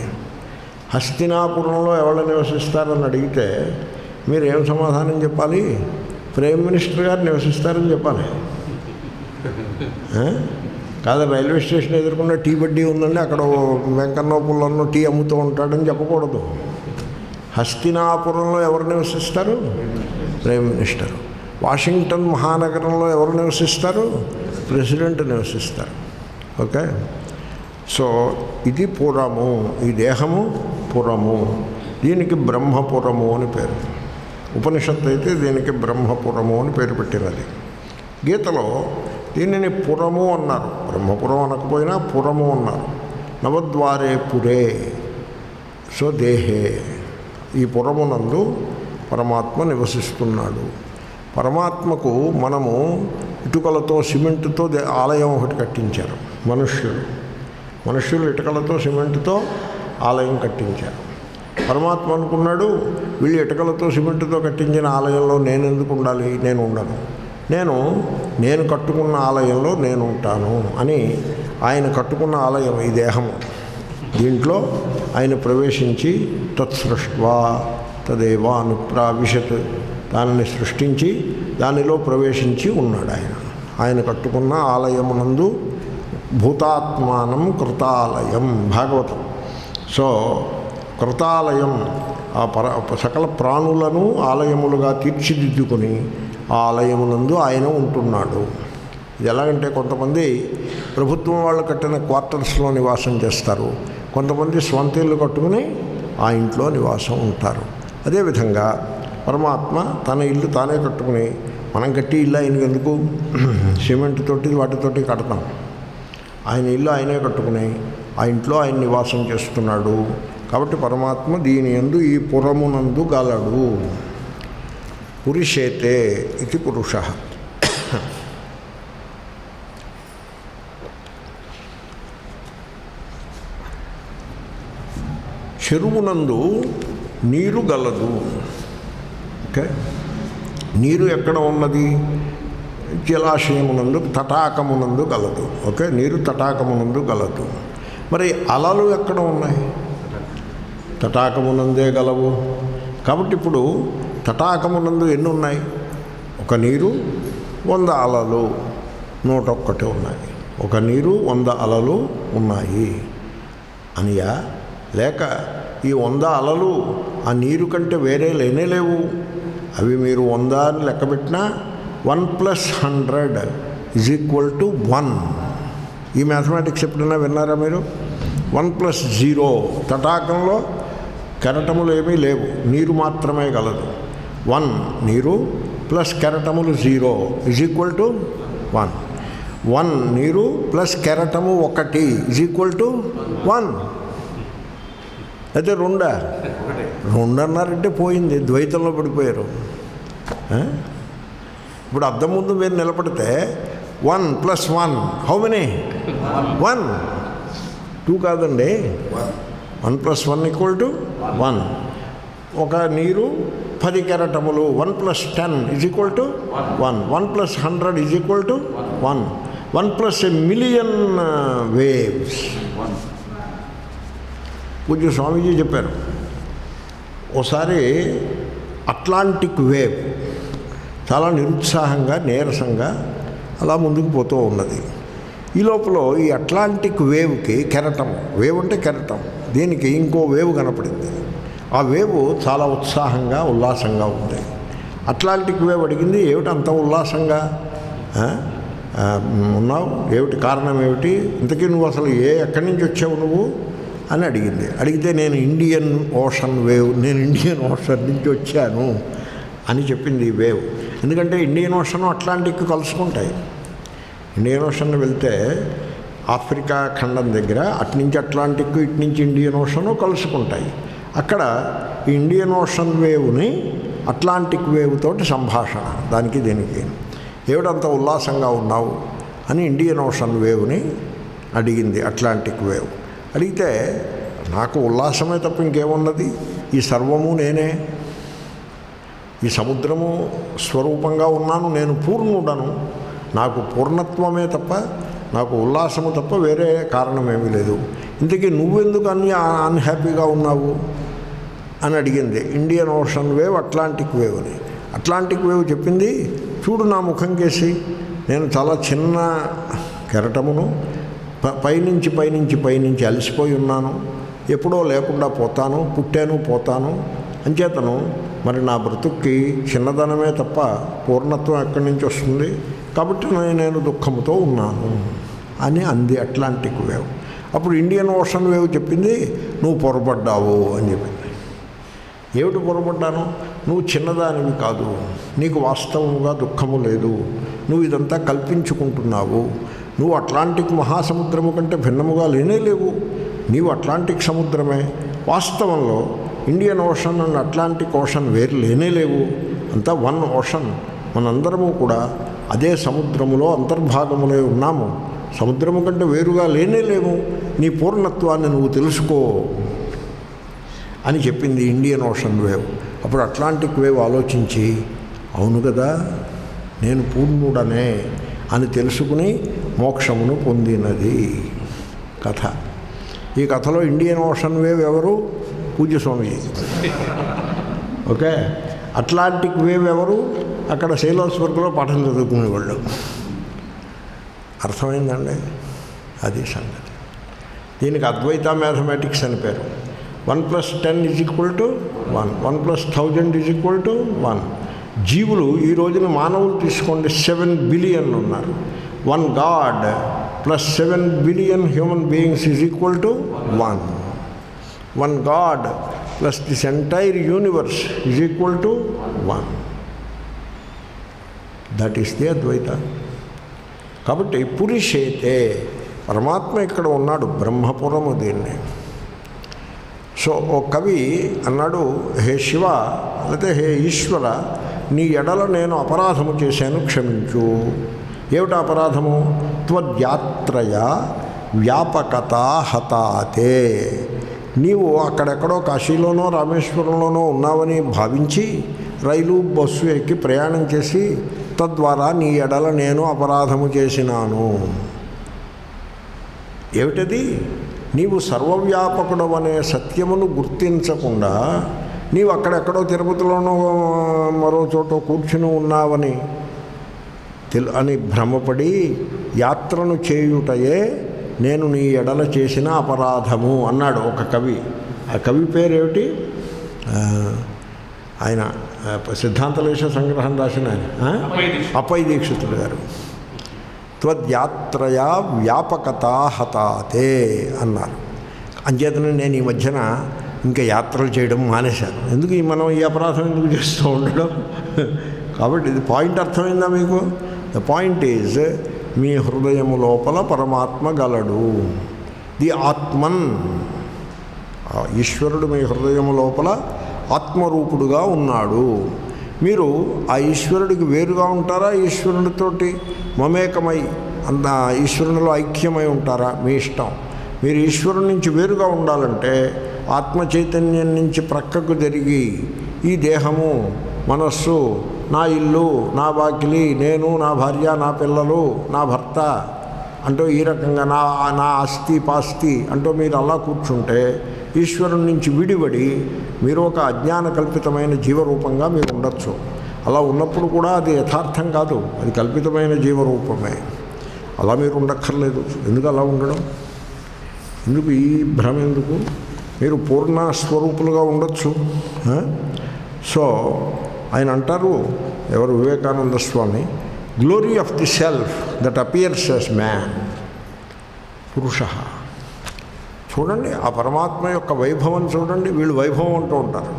హస్తినాపురంలో ఎవరు నివసిస్తారని అడిగితే మీరు ఏం సమాధానం చెప్పాలి? ప్రైమ్ మినిస్టర్ గారు నివసిస్తారని చెప్పాలి. కాదు, రైల్వే స్టేషన్ ఎదుర్కొన్న టీ బడ్డీ ఉందండి, అక్కడ వెంకన్నో పుల్లన్నో టీ అమ్ముతూ ఉంటాడని చెప్పకూడదు. హస్తినాపురంలో ఎవరు నివసిస్తారు? Prime minister. వాషింగ్టన్ మహానగరంలో ఎవరు నివసిస్తారు? ప్రెసిడెంట్ నివసిస్తారు. ఓకే. సో ఇది పురము, ఈ దేహము పురము. దీనికి బ్రహ్మపురము అని పేరు. ఉపనిషత్తు అయితే దీనికి బ్రహ్మపురము అని పేరు పెట్టినది. గీతలో దీనిని పురము అన్నారు. బ్రహ్మపురం అనకపోయినా పురము అన్నారు. నవద్వారే పురే, సో దేహే. ఈ పురమునందు పరమాత్మ నివసిస్తున్నాడు. పరమాత్మకు మనము ఇటుకలతో సిమెంటుతో ఆలయం ఒకటి కట్టించారు మనుష్యులు ఇటుకలతో సిమెంటుతో ఆలయం కట్టించారు. పరమాత్మ అనుకున్నాడు, వీళ్ళు ఇటుకలతో సిమెంటుతో కట్టించిన ఆలయంలో నేను ఎందుకు ఉండాలి? నేను ఉండను. నేను కట్టుకున్న ఆలయంలో నేను ఉంటాను అని ఆయన కట్టుకున్న ఆలయం ఈ దేహము. దీంట్లో ఆయన ప్రవేశించి తత్సృష్ట్వా తదేవానుప్రావిశత్, దానిని సృష్టించి దానిలో ప్రవేశించి ఉన్నాడు. ఆయన కట్టుకున్న ఆలయమునందు భూతాత్మానం కృతాలయం భాగవతం. సో కృతాలయం ఆ సకల ప్రాణులను ఆలయములుగా తీర్చిదిద్దుకొని ఆ ఆలయమునందు ఆయన ఉంటున్నాడు. ఇది ఎలాగంటే కొంతమంది ప్రభుత్వం వాళ్ళు కట్టిన క్వార్టర్స్లో నివాసం చేస్తారు, కొంతమంది స్వంత ఇల్లు కట్టుకుని ఆ ఇంట్లో నివాసం ఉంటారు. అదేవిధంగా పరమాత్మ తన ఇల్లు తానే కట్టుకుని, మనం కట్టి ఇల్లు ఆయనకి ఎందుకు, సిమెంట్ తోటి వాటితోటి కడతాం, ఆయన ఇల్లు ఆయనే కట్టుకుని ఆ ఇంట్లో ఆయన నివాసం చేస్తున్నాడు. కాబట్టి పరమాత్మ దీని యందు ఈ పురమునందు గలడు. పురుషేతే ఇది పురుష. చెరువునందు నీరు గలదు. ఓకే, నీరు ఎక్కడ ఉన్నది? జలాశయమునందు తటాకమునందు గలదు. ఓకే, నీరు తటాకమునందు గలదు. మరి అలలు ఎక్కడ ఉన్నాయి? తటాకమునందే గలవు. కాబట్టి ఇప్పుడు తటాకమునందు ఎన్ని ఉన్నాయి? ఒక నీరు 100 అలలు 101 ఉన్నాయి. ఒక నీరు 100 అలలు ఉన్నాయి అనియా? లేక ఈ 100 అలలు ఆ నీరు కంటే వేరే లేనేలేవు? అవి మీరు 100 అని లెక్కబెట్టినా 1 + 100 = 1. ఈ మ్యాథమెటిక్స్ ఎప్పుడైనా విన్నారా మీరు? 1 + 0. తటాకంలో కెరటములు ఏమీ లేవు, నీరు మాత్రమే గలదు. 1 నీరు ప్లస్ కెరటములు 0 = 1. 1 నీరు ప్లస్ కెరటము 1 = 1. అయితే 2 అన్నారంటే పోయింది, ద్వైతంలో పడిపోయారు. ఇప్పుడు అద్దం ముందు మీరు నిలబడితే 1 + 1 హౌ మెనీ? 1. 2 కాదండి, 1 + 1 = 1. ఒక నీరు 10 కెరటములు 1 + 10 = 1. 1 + 100 = 1. 1 + a million waves. పూజ్య స్వామీజీ చెప్పారు, ఓసారి అట్లాంటిక్ వేవ్ చాలా నిరుత్సాహంగా నీరసంగా అలా ముందుకు పోతూ ఉన్నది. ఈ లోపల ఈ అట్లాంటిక్ వేవ్కి కెరటం, వేవ్ అంటే కెరటం, దీనికి ఇంకో వేవ్ కనపడింది. ఆ వేవ్ చాలా ఉత్సాహంగా ఉల్లాసంగా ఉంది. అట్లాంటిక్ వేవ్ అడిగింది, ఏమిటి అంత ఉల్లాసంగా ఉన్నావు, ఏమిటి కారణం ఏమిటి, ఇంతకీ నువ్వు అసలు ఎక్కడి నుంచి వచ్చావు నువ్వు అని అడిగింది. అడిగితే నేను ఇండియన్ ఓషన్ నుంచి వచ్చాను అని చెప్పింది ఈ వేవ్. ఎందుకంటే ఇండియన్ ఓషన్ అట్లాంటిక్ కలుసుకుంటాయి. ఇండియన్ ఓషన్ వెళ్తే ఆఫ్రికా ఖండం దగ్గర అటునుంచి అట్లాంటిక్, ఇటు నుంచి ఇండియన్ ఓషను కలుసుకుంటాయి. అక్కడ ఈ ఇండియన్ ఓషన్ వేవ్ని అట్లాంటిక్ వేవ్ తోటి సంభాషణ, దానికి దీనికి ఏమిటంత ఉల్లాసంగా ఉన్నావు అని ఇండియన్ ఓషన్ వేవ్ని అడిగింది. అట్లాంటిక్ వేవ్ అడిగితే, నాకు ఉల్లాసమే తప్ప ఇంకేమున్నది, ఈ సర్వము నేనే, ఈ సముద్రము స్వరూపంగా ఉన్నాను, నేను పూర్ణుడను, నాకు పూర్ణత్వమే తప్ప నాకు ఉల్లాసము తప్ప వేరే కారణమేమీ లేదు. ఇంతకీ నువ్వెందుకు అన్హ్యాపీగా ఉన్నావు అని అడిగింది ఇండియన్ ఓషన్ వేవ్ అట్లాంటిక్ వేవ్ని. అట్లాంటిక్ వేవ్ చెప్పింది, చూడు నా ముఖం కేసి, నేను చాలా చిన్న కెరటమును, పైనుంచి అలసిపోయి ఉన్నాను, ఎప్పుడో లేకుండా పోతాను, పుట్టాను పోతాను, అంచేతను మరి నా బ్రతుక్కి చిన్నదనమే తప్ప పూర్ణత్వం ఎక్కడి నుంచి వస్తుంది, కాబట్టి నేను దుఃఖంతో ఉన్నాను అని అంది అట్లాంటిక్ వేవ్. అప్పుడు ఇండియన్ ఓషన్ వేవ్ చెప్పింది, నువ్వు పొరపడ్డావు అని చెప్పింది. ఏమిటి పొరపడ్డాను? నువ్వు చిన్నదానివి కాదు, నీకు వాస్తవంగా దుఃఖము లేదు, నువ్వు ఇదంతా కల్పించుకుంటున్నావు, నువ్వు అట్లాంటిక్ మహాసముద్రము కంటే భిన్నముగా లేనేలేవు, నీవు అట్లాంటిక్ సముద్రమే. వాస్తవంలో Indian ocean and Atlantic ocean వేరు లేనేలేవు, అంతా 1 ఓషన్. మనందరము కూడా అదే సముద్రములో అంతర్భాగములే ఉన్నాము, సముద్రము కంటే వేరుగా లేనేలేము, నీ పూర్ణత్వాన్ని నువ్వు తెలుసుకో అని చెప్పింది ఇండియన్ ఓషన్ వేవ్. అప్పుడు అట్లాంటిక్ వేవ్ ఆలోచించి, అవును కదా నేను పూర్ణుడనే అని తెలుసుకుని మోక్షమును పొందినది కథ. ఈ కథలో ఇండియన్ ఓషన్ వేవ్ ఎవరు? పూజ్య స్వామీజీ. ఓకే, అట్లాంటిక్ వేవ్ ఎవరు? అక్కడ శైలోస్వర్గంలో పాఠం చదువుకునేవాళ్ళు. అర్థమైందండి? అది సంగతి. దీనికి అద్వైత మ్యాథమెటిక్స్ అని పేరు. 1+10 = 1, 1+1000 = 1. జీవులు ఈ రోజున మానవులు తీసుకోండి 7 బిలియన్లు ఉన్నారు. 1 God plus 7 billion human beings is equal to 1. 1 God plus this entire universe is equal to 1. That is the Advaita. కాబట్టి పురుషేతే, పరమాత్మ ఇక్కడ ఉన్నాడు, బ్రహ్మపురము దీన్ని. సో ఓ కవి అన్నాడు, హే శివ లేకపోతే హే ఈశ్వర, నీ ఎడల నేను అపరాధము చేశాను, క్షమించు. ఏమిటి అపరాధము? త్వద్యాత్రయ వ్యాపకత హతాతే. నీవు అక్కడెక్కడో కాశీలోనో రామేశ్వరంలోనో ఉన్నావని భావించి రైలు బస్సు ఎక్కి ప్రయాణం చేసి తద్వారా నీ ఎడల నేను అపరాధము చేసినాను. ఏమిటది? నీవు సర్వవ్యాపకుడవనే సత్యమును గుర్తించకుండా నీవు అక్కడెక్కడో తిరుపతిలోనో మరో చోట కూర్చుని ఉన్నావని అని భ్రమపడి యాత్రను చేయుటయే నేను నీ ఎడల చేసిన అపరాధము అన్నాడు ఒక కవి. ఆ కవి పేరేమిటి? ఆయన సిద్ధాంతలేశ సంగ్రహం రాసిన అప్పయ్య దీక్షితుడు గారు. త్వద్యాత్రయా వ్యాపకత హతాతే అన్నారు. అంచేతనే నేను ఈ మధ్యన ఇంకా యాత్రలు చేయడం మానేశాను. ఎందుకు మనం ఈ అపరాధం ఎందుకు చేస్తూ ఉండడం? కాబట్టి ఇది పాయింట్ అర్థమైందా మీకు? ద పాయింట్ ఈజ్, మీ హృదయము లోపల పరమాత్మ గలడు. ది ఆత్మన్, ఈశ్వరుడు మీ హృదయము లోపల ఆత్మరూపుడుగా ఉన్నాడు. మీరు ఆ ఈశ్వరుడికి వేరుగా ఉంటారా, ఈశ్వరునితోటి మమేకమై ఈశ్వరునిలో ఐక్యమై ఉంటారా? మీ ఇష్టం. మీరు ఈశ్వరుని నుంచి వేరుగా ఉండాలంటే ఆత్మ చైతన్యం నుంచి ప్రక్కకు జరిగి ఈ దేహము, మనస్సు, నా ఇల్లు, నా వాకిలి, నేను, నా భార్య, నా పిల్లలు, నా భర్త అంటూ ఈ రకంగా నా ఆస్తి పాస్తి అంటూ మీరు అలా కూర్చుంటే ఈశ్వరుని నుంచి విడిపడి మీరు ఒక అజ్ఞాన కల్పితమైన జీవరూపంగా మీరు ఉండొచ్చు. అలా ఉన్నప్పుడు కూడా అది యథార్థం కాదు, అది కల్పితమైన జీవరూపమే. అలా మీరు ఉండక్కర్లేదు. ఎందుకు అలా ఉండడం? ఎందుకు ఈ భ్రమ? ఎందుకు? మీరు పూర్ణ స్వరూపులుగా ఉండొచ్చు. సో ఆయన అంటారు, ఎవరు? Vivekananda Swami, glory of the self that appears as man Purusha. చూడండి ఆ పరమాత్మ యొక్క వైభవం చూడండి. వీళ్ళు వైభవం అంటూ ఉంటారు.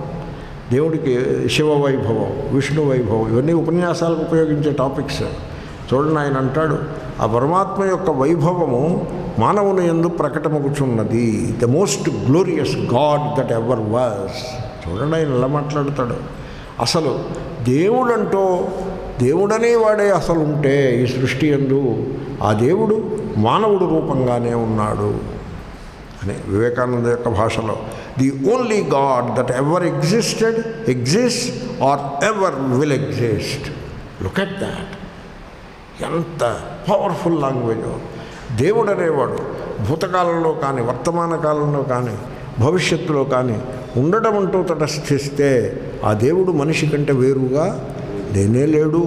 దేవుడికి శివ వైభవం, విష్ణు వైభవం, ఇవన్నీ ఉపన్యాసాలకు ఉపయోగించే టాపిక్స్. చూడండి ఆయన అంటాడు, ఆ పరమాత్మ యొక్క వైభవము మానవుని యందు ప్రకటమగుచున్నది. The most glorious God that ever was. చూడండి ఆయన ఎలా మాట్లాడతాడు. అసలు దేవుడంటూ దేవుడనే వాడే అసలు ఉంటే ఈ సృష్టి యందు ఆ దేవుడు మానవుడు రూపంగానే ఉన్నాడు అని వివేకానంద యొక్క భాషలో. The only God that ever existed, exist are ever will exist. Look at that. ఎంత పవర్ఫుల్ లాంగ్వేజ్. దేవుడు అనేవాడు భూతకాలంలో కానీ వర్తమాన కాలంలో కానీ భవిష్యత్తులో కానీ ఉండడం అంటూ తటస్థిస్తే ఆ దేవుడు మనిషి కంటే వేరుగా లేనే లేడు,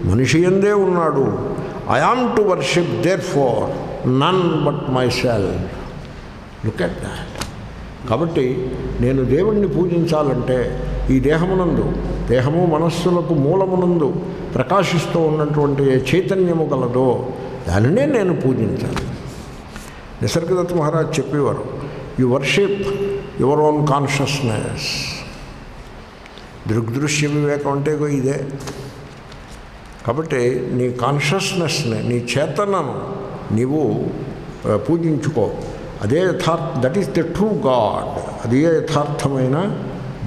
మనిషి యందే ఉన్నాడు. I am to worship there for none but myself. Look at that. కాబట్టి నేను దేవుణ్ణి పూజించాలంటే ఈ దేహమునందు, దేహము మనస్సులకు మూలమునందు ప్రకాశిస్తూ ఉన్నటువంటి ఏ చైతన్యము గలదో దానినే నేను పూజించాలి. నిసర్గదత్త మహారాజ్ చెప్పేవారు, you worship your own consciousness. దృగ్దృశ్య వివేకం అంటే ఇదే. కాబట్టి నీ కాన్షియస్నెస్ని, నీ చేతనను నీవు పూజించుకో. అదే that is the true God. అదే యథార్థమైన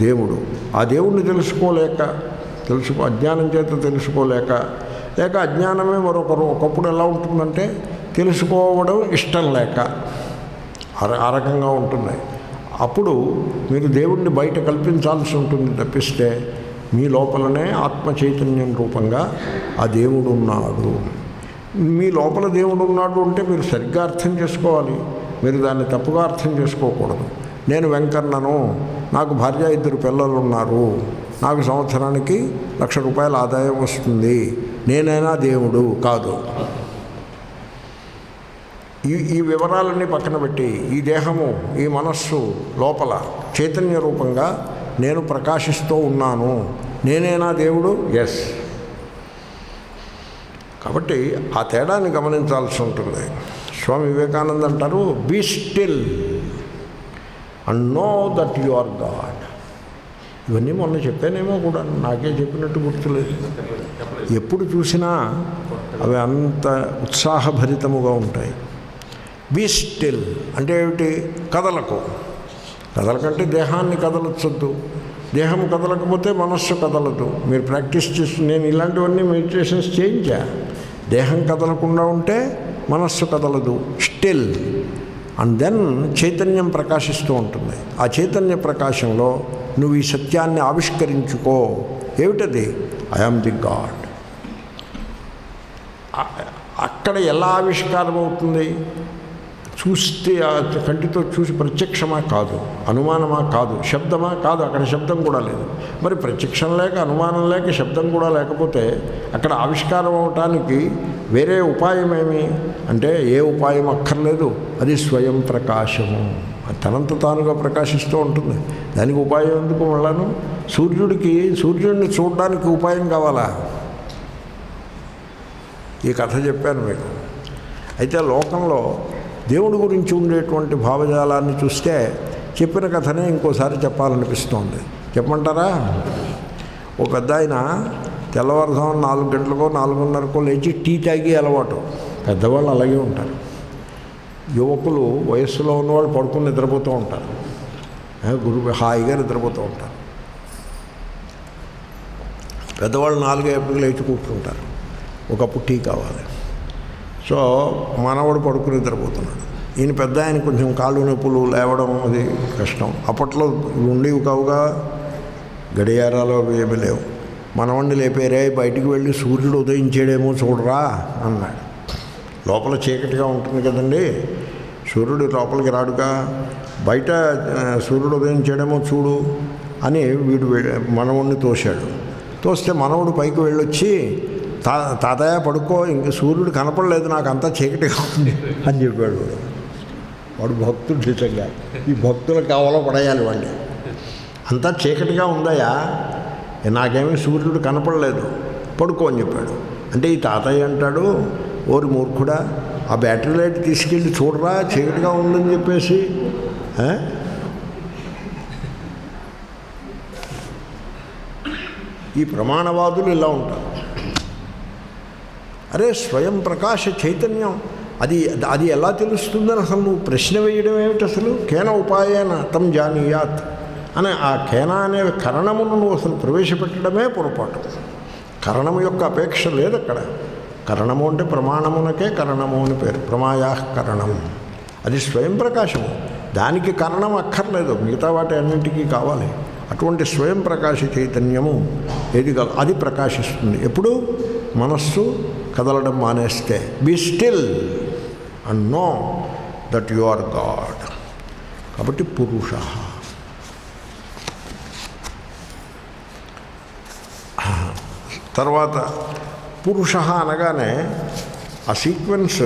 దేవుడు. ఆ దేవుణ్ణి అజ్ఞానం చేత తెలుసుకోలేక, లేక అజ్ఞానమే ఒకప్పుడు ఎలా ఉంటుందంటే తెలుసుకోవడం ఇష్టం లేక ఆ రకంగా ఉంటుంది. అప్పుడు మీరు దేవుణ్ణి బయట కల్పించాల్సి ఉంటుంది తప్పిస్తే మీ లోపలనే ఆత్మ చైతన్యం రూపంగా ఆ దేవుడు ఉన్నాడు. మీ లోపల దేవుడు ఉన్నాడు అంటే మీరు సరిగ్గా అర్థం చేసుకోవాలి. మీరు దాన్ని తప్పుగా అర్థం చేసుకోకూడదు. నేను వెంకన్నను, నాకు భార్య 2 పిల్లలు ఉన్నారు, నాకు సంవత్సరానికి ₹1,00,000 ఆదాయం వస్తుంది, నేనైనా దేవుడు కాదు. ఈ వివరాలన్నీ పక్కన పెట్టి ఈ దేహము, ఈ మనస్సు లోపల చైతన్య రూపంగా నేను ప్రకాశిస్తూ ఉన్నాను, నేనేనా దేవుడు? ఎస్. కాబట్టి ఆ తేడాన్ని గమనించాల్సి ఉంటుంది. స్వామి వివేకానంద అంటారు, be still and know that you are God. ఇవన్నీ మొన్న చెప్పానేమో కూడా, నాకే చెప్పినట్టు గుర్తులేదు. ఎప్పుడు చూసినా అవి అంత ఉత్సాహభరితముగా ఉంటాయి. బీ స్టిల్ అంటే ఏమిటి? కదలకంటే దేహాన్ని కదలొచ్చొద్దు, దేహం కదలకపోతే మనస్సు కదలదు. మీరు ప్రాక్టీస్ చేసి, నేను ఇలాంటివన్నీ మెడిటేషన్స్ చేయించా. దేహం కదలకుండా ఉంటే మనస్సు కదలదు, స్టిల్. అండ్ దెన్ చైతన్యం ప్రకాశిస్తూ ఉంటుంది. ఆ చైతన్య ప్రకాశంలో నువ్వు ఈ సత్యాన్ని ఆవిష్కరించుకో. ఏమిటది? I am the God. అక్కడ ఎలా ఆవిష్కారం అవుతుంది? చూస్తే కంటితో చూసి ప్రత్యక్షమా? కాదు. అనుమానమా? కాదు. శబ్దమా? కాదు. అక్కడ శబ్దం కూడా లేదు. మరి ప్రత్యక్షం లేక, అనుమానం లేక, శబ్దం కూడా లేకపోతే అక్కడ ఆవిష్కారం అవటానికి వేరే ఉపాయం ఏమి అంటే ఏ ఉపాయం అక్కర్లేదు. అది స్వయం ప్రకాశము, తనంత తానుగా ప్రకాశిస్తూ ఉంటుంది. దానికి ఉపాయం ఎందుకు? మళ్ళాను సూర్యుడిని చూడడానికి ఉపాయం కావాలా? ఈ కథ చెప్పాను మీకు. అయితే లోకంలో దేవుడి గురించి ఉండేటువంటి భావజాలాన్ని చూస్తే చెప్పిన కథనే ఇంకోసారి చెప్పాలనిపిస్తోంది. చెప్పమంటారా? ఓ పెద్ద ఆయన తెల్లవారుజామున 4 గంటలకో 4:30కో లేచి టీ తాగి అలవాటు. పెద్దవాళ్ళు అలాగే ఉంటారు. యువకులు, వయస్సులో ఉన్నవాళ్ళు పడుకుని నిద్రపోతూ ఉంటారు, హాయిగా నిద్రపోతూ ఉంటారు. పెద్దవాళ్ళు 4 లేచి కూర్చుంటారు, ఒకప్పుడు టీ కావాలి. సో మనవాడు పడుకుని నిద్రపోతున్నాడు. ఈయన పెద్ద ఆయన కొంచెం కాళ్ళు నొప్పులు, లేవడం అది కష్టం. అప్పట్లో ఉండేవి కావుగా, గడియారాలు ఏమీ లేవు. మనవాడిని లేపేరే, బయటికి వెళ్ళి సూర్యుడు ఉదయించేడేమో చూడరా అన్నాడు. లోపల చీకటిగా ఉంటుంది కదండి, సూర్యుడు లోపలికి రాడుగా, బయట సూర్యుడు ఉదయించేడేమో చూడు అని వీడు మనవుడిని తోశాడు. తోస్తే మనవుడు పైకి వెళ్ళొచ్చి, తాతయ్య పడుకో, ఇంక సూర్యుడు కనపడలేదు, నాకు అంతా చీకటిగా ఉంది అని చెప్పాడు. వాడు భక్తుడు. నిజంగా ఈ భక్తుల కావాలో పడేయాలి వాడిని. అంతా చీకటిగా ఉందయా, నాకేమీ సూర్యుడు కనపడలేదు, పడుకో అని చెప్పాడు. అంటే ఈ తాతయ్య అంటాడు, ఓరి మూర్ఖుడా, ఆ బ్యాటరీ లైట్ తీసుకెళ్ళి చూడరా, చీకటిగా ఉందని చెప్పేసి. ఈ ప్రమాణవాదులు ఇలా ఉంటారు. అరే స్వయం ప్రకాశ చైతన్యం అది ఎలా తెలుస్తుందని అసలు నువ్వు ప్రశ్న వేయడం ఏమిటి? అసలు కేన ఉపాయేన తం జానీయాత్ అని ఆ కేన అనే కరణమును నువ్వు అసలు ప్రవేశపెట్టడమే పొరపాటు. కరణము యొక్క అపేక్ష లేదు అక్కడ. కరణము అంటే ప్రమాణమునకే కరణము అని పేరు. ప్రమాయా కరణం, అది స్వయం ప్రకాశము. దానికి కరణం అక్కర్లేదు, మిగతా వాటి అన్నింటికీ కావాలి. అటువంటి స్వయం ప్రకాశ చైతన్యము ఏది కాదు, అది ప్రకాశిస్తుంది ఎప్పుడు? మనస్సు కదలడం మానేస్తే. Be still and know that you are God. కాబట్టి పురుష. తర్వాత పురుష అనగానే ఆ సీక్వెన్స్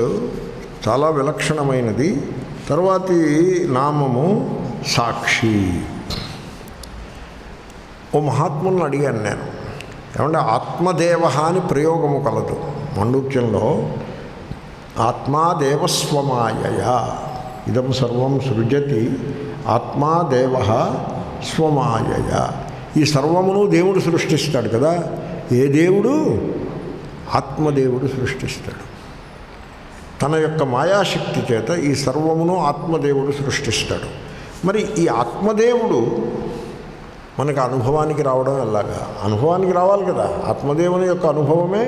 చాలా విలక్షణమైనది. తర్వాతి నామము సాక్షి. ఓ మహాత్ములను అడిగాను నేను, ఏమంటే ఆత్మదేవ అని ప్రయోగము కలదు మండూక్యంలో. ఆత్మాదేవస్వమాయయ ఇదం సర్వం సృజతి ఆత్మాదేవ స్వమాయయ. ఈ సర్వమును దేవుడు సృష్టిస్తాడు కదా. ఏ దేవుడు? ఆత్మదేవుడు సృష్టిస్తాడు. తన యొక్క మాయాశక్తి చేత ఈ సర్వమును ఆత్మదేవుడు సృష్టిస్తాడు. మరి ఈ ఆత్మదేవుడు మనకు అనుభవానికి రావడం ఎలాగా? అనుభవానికి రావాలి కదా. ఆత్మదేవుని యొక్క అనుభవమే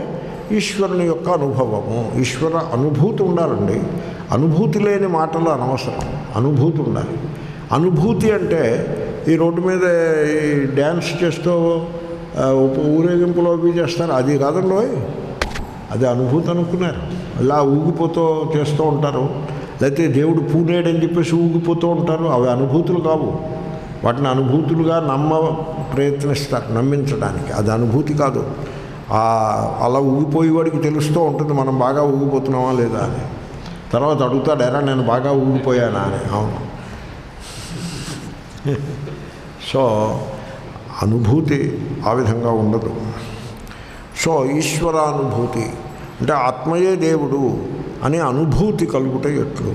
ఈశ్వరుని యొక్క అనుభవము. ఈశ్వర అనుభూతి ఉండాలండి. అనుభూతి లేని మాటలు అనవసరం, అనుభూతి ఉండాలి. అనుభూతి అంటే ఈ రోడ్డు మీద ఈ డ్యాన్స్ చేస్తూ ఊరేగింపులో అవి చేస్తారు, అది కాదండి. అది అనుభూతి అనుకున్నారు. ఇలా ఊగిపోతూ చేస్తూ ఉంటారు. లేకపోతే దేవుడు పూనేడని చెప్పేసి ఊగిపోతూ ఉంటారు. అవి అనుభూతులు కావు. వాటిని అనుభూతులుగా ప్రయత్నిస్తారు నమ్మించడానికి. అది అనుభూతి కాదు. అలా ఊగిపోయేవాడికి తెలుస్తూ ఉంటుంది మనం బాగా ఊగిపోతున్నామా లేదా అని. తర్వాత అడుగుతాడు, ఎరా నేను బాగా ఊగిపోయానా అని. అవును. సో అనుభూతి ఆ విధంగా ఉండదు. సో ఈశ్వరానుభూతి అంటే ఆత్మయే దేవుడు అనే అనుభూతి కలుగుట ఎట్లు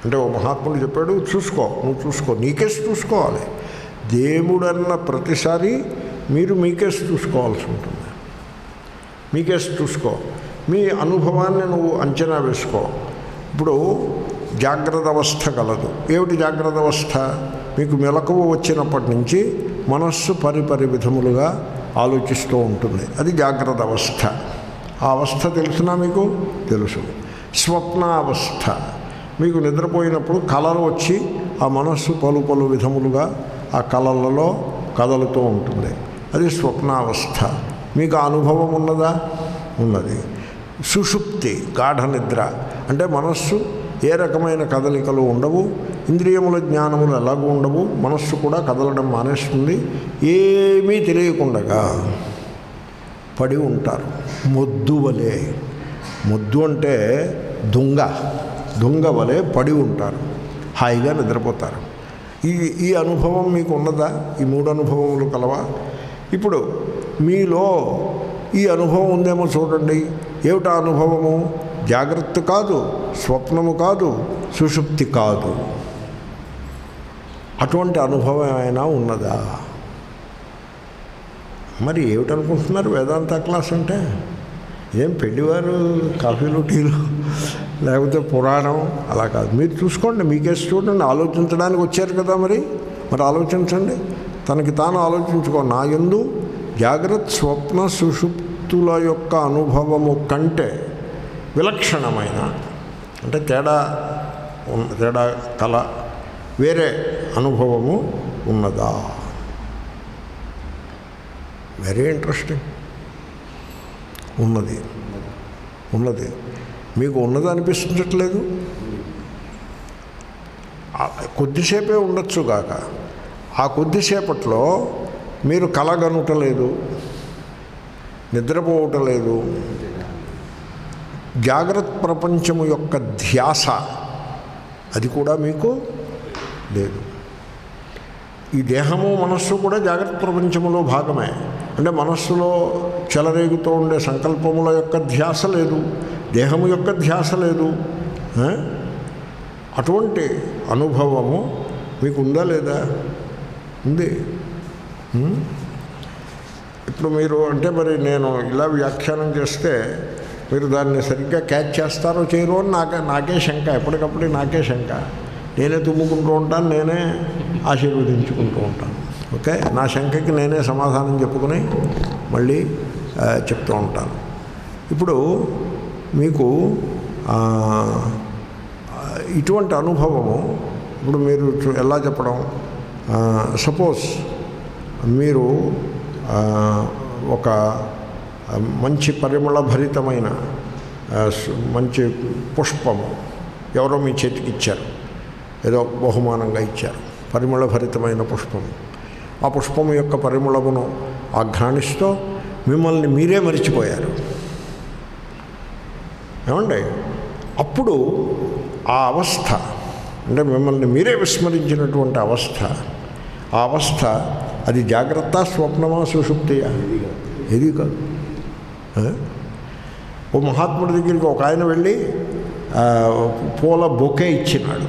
అంటే ఓ మహాత్ముడు చెప్పాడు, నువ్వు చూసుకో, నీకేసి చూసుకోవాలి. దేవుడన్న ప్రతిసారి మీరు మీకేసి చూసుకోవాల్సి ఉంటుంది. మీకేసి చూసుకో, మీ అనుభవాన్ని నువ్వు అంచనా వేసుకో. ఇప్పుడు జాగ్రత్త అవస్థ కలదు. ఏమిటి జాగ్రత్త అవస్థ? మీకు మెలకువ వచ్చినప్పటి నుంచి మనస్సు పరిపరి విధములుగా ఆలోచిస్తూ ఉంటుంది. అది జాగ్రత్త అవస్థ. ఆ అవస్థ తెలుసునా మీకు? తెలుసు. స్వప్నావస్థ, మీకు నిద్రపోయినప్పుడు కళలు వచ్చి ఆ మనస్సు పలు పలు విధములుగా ఆ కళలలో కదలుతూ ఉంటుంది. అది స్వప్నావస్థ. మీకు ఆ అనుభవం ఉన్నదా? ఉన్నది. సుషుప్తి, గాఢ నిద్ర అంటే మనస్సు ఏ రకమైన కదలికలు ఉండవు, ఇంద్రియముల జ్ఞానములు ఎలాగూ ఉండవు, మనస్సు కూడా కదలడం మానేస్తుంది. ఏమీ తెలియకుండగా పడి ఉంటారు. మొద్దు వలె. మొద్దు అంటే దొంగ వలె పడి ఉంటారు, హాయిగా నిద్రపోతారు. ఈ అనుభవం మీకు ఉన్నదా? ఈ మూడు అనుభవములు కలవా? ఇప్పుడు మీలో ఈ అనుభవం ఉందేమో చూడండి. ఏమిటా అనుభవము? జాగ్రత్త కాదు, స్వప్నము కాదు, సుషుప్తి కాదు. అటువంటి అనుభవం ఏమైనా ఉన్నదా? మరి ఏమిటనుకుంటున్నారు వేదాంత క్లాస్ అంటే? ఏం పెళ్ళివారు కాఫీలు టీలు లేకపోతే పురాణం అలా కాదు. మీరు చూసుకోండి, మీకేసి చూడండి. ఆలోచించడానికి వచ్చారు కదా, మరి ఆలోచించండి. తనకి తాను ఆలోచించుకో. నా యందు జాగ్రత్త స్వప్న సుషుప్తుల యొక్క అనుభవము కంటే విలక్షణమైన అంటే తేడా కల వేరే అనుభవము ఉన్నదా? Very interesting. ఉన్నది. మీకు ఉన్నది అనిపించట్లేదు? కొద్దిసేపే ఉండొచ్చు కాక ఆ కొద్దిసేపట్లో మీరు కలగనుటలేదు, నిద్రపోవటలేదు. జాగ్రత్త ప్రపంచము యొక్క ధ్యాస అది కూడా మీకు లేదు. ఈ దేహము మనస్సు కూడా జాగ్రత్త ప్రపంచములో భాగమే. అంటే మనస్సులో చెలరేగుతూ ఉండే సంకల్పముల యొక్క ధ్యాస లేదు, దేహము యొక్క ధ్యాస లేదు. అటువంటి అనుభవము మీకు ఉందా లేదా? ఉంది. ఇప్పుడు మీరు అంటే మరి నేను ఇలా వ్యాఖ్యానం చేస్తే మీరు దాన్ని సరిగ్గా క్యాచ్ చేస్తారో చేయరో అని నాకే శంక. ఎప్పటికప్పుడు నాకే శంక. నేనే తుమ్ముకుంటూ ఉంటాను, నేనే ఆశీర్వదించుకుంటూ ఉంటాను. ఓకే, నా శంకకి నేనే సమాధానం చెప్పుకుని మళ్ళీ చెప్తూ ఉంటాను. ఇప్పుడు మీకు ఇటువంటి అనుభవము ఇప్పుడు మీరు ఎలా చెప్పడం? సపోజ్ మీరు ఒక మంచి పరిమళభరితమైన మంచి పుష్పము ఎవరో మీ చేతికి ఇచ్చారు, ఏదో బహుమానంగా ఇచ్చారు, పరిమళభరితమైన పుష్పము. ఆ పుష్పము యొక్క పరిమళమును ఆఘ్రాణిస్తూ మిమ్మల్ని మీరే మరిచిపోయారు. ఏమండి? అప్పుడు ఆ అవస్థ అంటే మిమ్మల్ని మీరే విస్మరించినటువంటి అవస్థ, ఆ అవస్థ అది జాగ్రత్త, స్వప్నమా, సుషుప్తియా? ఏది కాదు. ఓ మహాత్ముడి దగ్గరికి ఒక ఆయన వెళ్ళి పూల బొకే ఇచ్చినాడు.